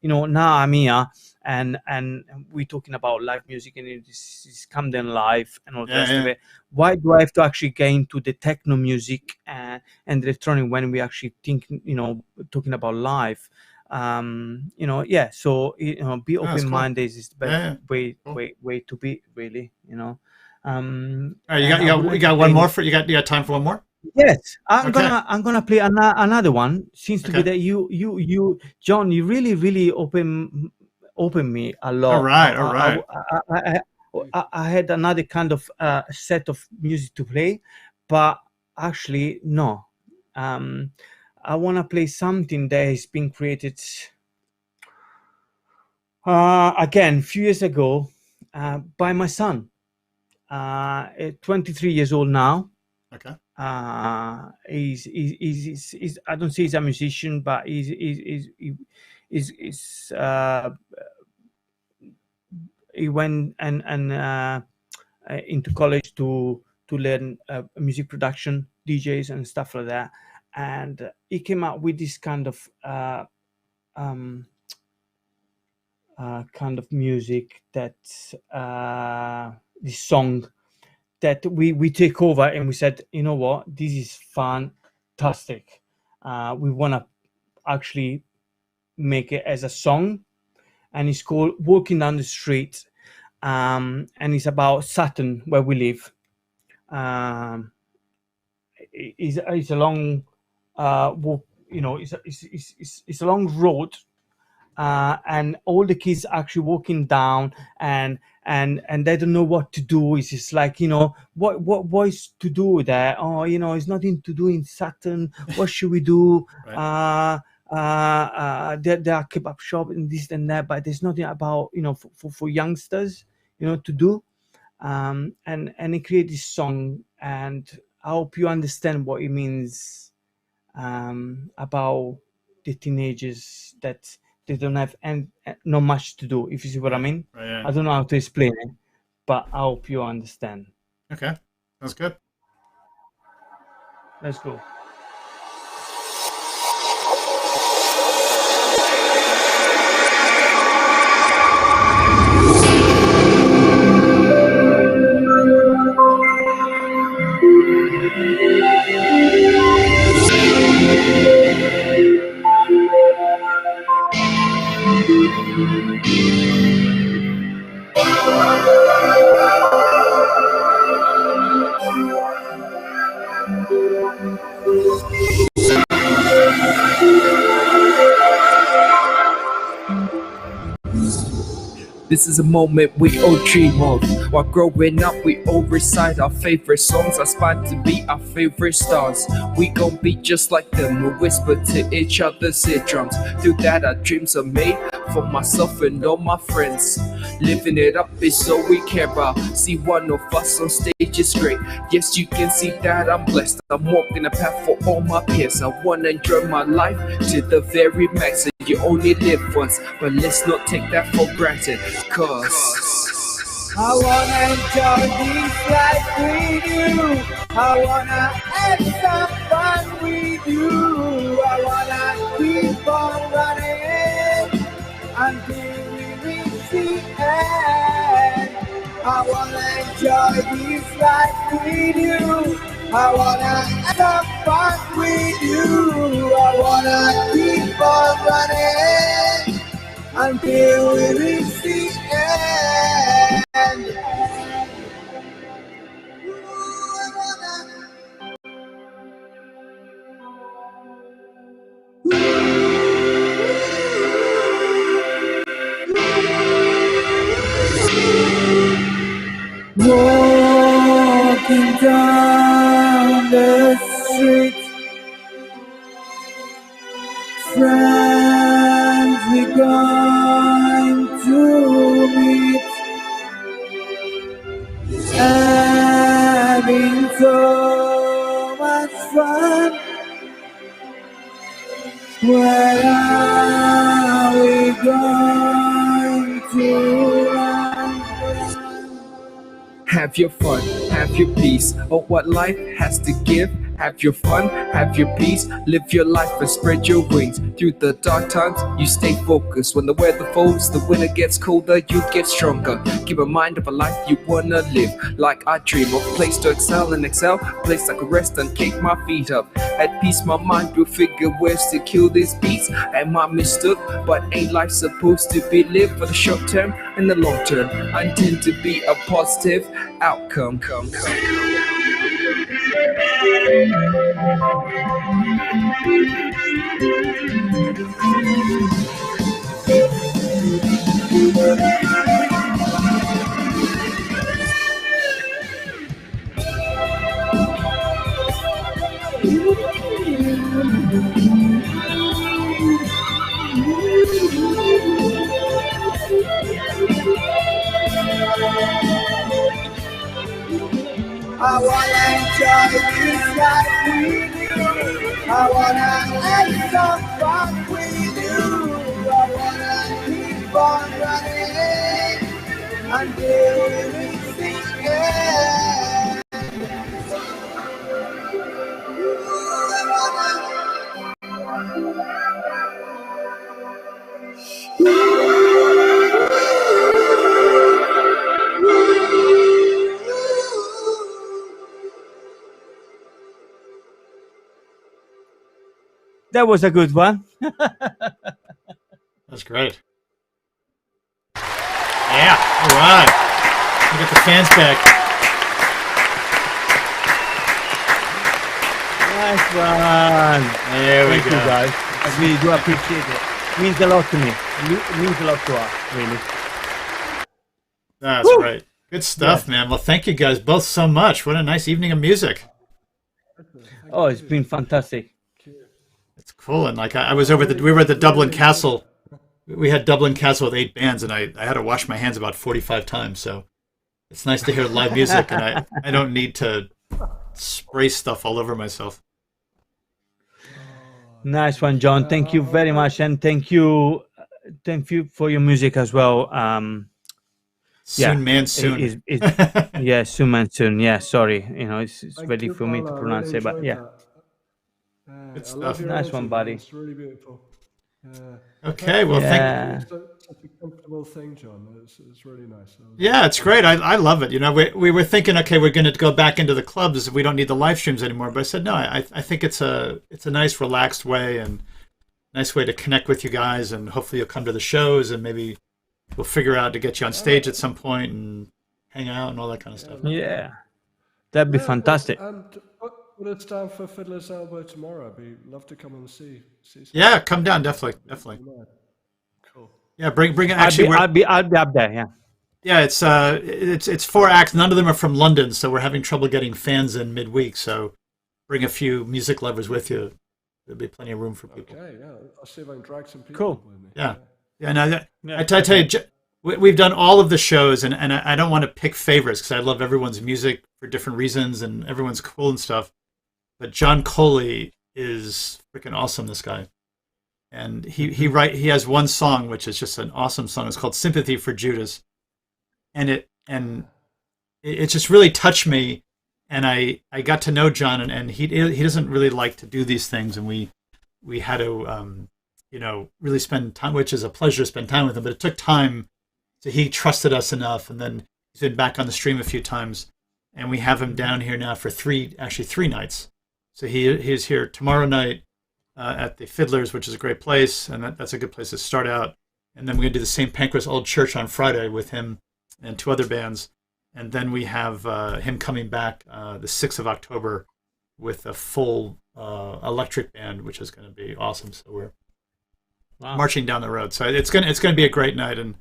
you know, now I'm here and we're talking about live music, and this is Camden live and all the rest of it. Why do I have to actually get into the techno music and electronic when we actually think, you know, talking about live? You know, so you know, be open-minded is the best way to be, really, you know. All right, you got one more you got time for one more? Yes, I'm gonna play another one. Seems to be that you John, you really open me a lot. All right. I had another kind of set of music to play, but actually no. I want to play something that has been created again a few years ago by my son. 23 years old now. Okay. He's I don't say he's a musician, but he went and into college to learn music production, DJs and stuff like that, and he came out with this kind of music that this song that we take over, and we said, you know what, this is fantastic. We want to actually make it as a song, and it's called Walking Down the Street, and it's about Sutton, where we live. It's a long walk, you know, it's a long road, and all the kids actually walking down, and they don't know what to do. It's just like, you know, what is to do there? Oh, you know, it's nothing to do in Sutton. What should we do? Right. there are kebab shop and this and that, but there's nothing about, you know, for youngsters, you know, to do. And he created this song, and I hope you understand what it means, about the teenagers that they don't have and not much to do, if you see what I mean. Right. I don't know how to explain it, but I hope you understand. Okay. That's good. Let's go. This is a moment we all dream of. While growing up, we all recite our favorite songs, aspire to be our favorite stars. We gon' be just like them, we whisper to each other's eardrums. Through that, our dreams are made for myself and all my friends. Living it up is all we care about. See one of us on stage is great. Yes, you can see that I'm blessed. I'm walking a path for all my peers. I wanna enjoy my life to the very max. You only live once, but let's not take that for granted. Cause I wanna enjoy this life with you. I wanna have some fun with you. I wanna keep on running until we reach the end. I wanna enjoy this life with you. I wanna have some fun with you. I wanna keep on running until we reach the end. Walking down the street, friends we're going to meet, having so much fun. Where are we going to run? have your fun, have your peace. Oh, what life has to give. Have your fun, have your peace. Live your life and spread your wings. Through the dark times, you stay focused. When the weather falls, the winter gets colder, you get stronger. Keep in mind of a life you wanna live. Like I dream of a place to excel and excel. A place I could rest and kick my feet up. At peace, my mind will figure ways to kill this beast. Am I mistook? But ain't life supposed to be lived for the short term and the long term? I intend to be a positive outcome. I wanna enjoy this life with you. I wanna have some fun with you. I wanna keep on running until we reach the end. That was a good one. That's great. Yeah, all right. We get the fans back. Nice one. There we Thank go. you guys. I really do appreciate it. It means a lot to me. It means a lot to us, really. That's right. Good stuff, man. Well, thank you guys both so much. What a nice evening of music. Oh, it's been fantastic. It's cool. And like I was over we were at the Dublin Castle. We had Dublin Castle with 8 bands, and I had to wash my hands about 45 times. So it's nice to hear live music, and I don't need to spray stuff all over myself. Nice one, John. Thank you very much, and thank you for your music as well. Soonmansoon. Yeah, Soonmansoon. Yeah, sorry, it's Thank ready you, for me to Paolo. I pronounce really it, but enjoyed yeah. that. Good I stuff. love your Nice energy, one, man. buddy. It's really beautiful. Okay, well, Yeah. It's such a comfortable thing, John. It's really nice. Yeah, it's great. I love it. We were thinking, okay, we're going to go back into the clubs. We don't need the live streams anymore. But I said, no, I think it's a nice, relaxed way and nice way to connect with you guys. And hopefully you'll come to the shows, and maybe we'll figure out to get you on stage at some point and hang out and all that kind of stuff. Yeah, that'd be fantastic. And put it down for Fiddler's Elbow tomorrow. I'd love to come and see. Yeah, come down, definitely. Cool. Yeah, bring it. Actually, I'll be up there. Yeah. yeah, it's 4 acts. None of them are from London, so we're having trouble getting fans in midweek. So bring a few music lovers with you. There'll be plenty of room for people. Okay, yeah. I'll see if I can drag some people Cool. with me. Yeah. No, I tell you, we've done all of the shows, and I don't want to pick favorites because I love everyone's music for different reasons, and everyone's cool and stuff. But John Coley is freaking awesome, this guy. And he has one song which is just an awesome song. It's called "Sympathy for Judas," and it just really touched me. And I got to know John, and he doesn't really like to do these things, and we had to really spend time, which is a pleasure to spend time with him. But it took time. So he trusted us enough, and then he's been back on the stream a few times, and we have him down here now for three nights. So he's here tomorrow night at the Fiddlers, which is a great place, and that's a good place to start out. And then we're going to do the St. Pancras Old Church on Friday with him and 2 other bands. And then we have him coming back the 6th of October with a full electric band, which is going to be awesome. So we're marching down the road. So it's going to be a great night. And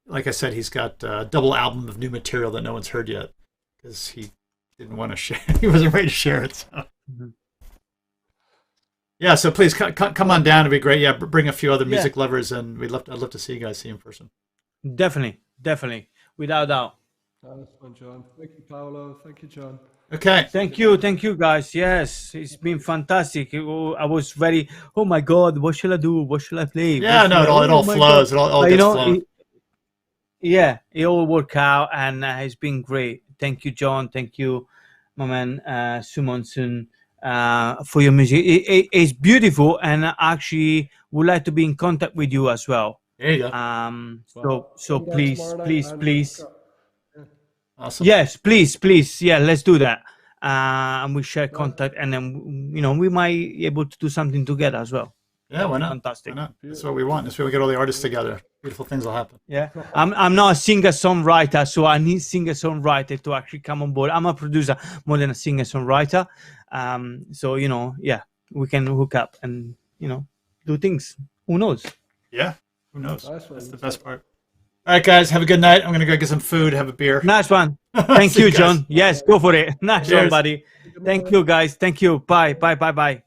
like I said, he's got a double album of new material that no one's heard yet because he didn't want to share. He wasn't ready to share it. So. Mm-hmm. Yeah, so please come on down. It'd be great. Yeah, bring a few other music lovers, and I'd love to see you guys see in person. Definitely, without doubt. That's fun, John. Thank you, Paolo. Thank you, John. Okay. Thank you, guys. Yes, it's been fantastic. I was very. Oh my God, what shall I do? What shall I play? Yeah, it all flows. It all gets flown. It all worked out, and it's been great. Thank you, John. Thank you, my man, Soonmansoon. For your music, it's beautiful, and I actually would like to be in contact with you as well. There you go. So please. Awesome. Yes, please. Yeah, let's do that. And we share contact, and then we might be able to do something together as well. Yeah, why not? Fantastic. Why not? That's what we want. That's where we get all the artists together. Beautiful things will happen. Yeah, I'm not a singer-songwriter, so I need singer-songwriter to actually come on board. I'm a producer more than a singer-songwriter. So we can hook up and do things. Who knows? Yeah, who knows? That's the best part. All right, guys, have a good night. I'm gonna go get some food, have a beer. Nice one. Thank you, John. Yes, go for it. Nice Cheers. one, buddy. Thank you, guys. Thank you. Bye.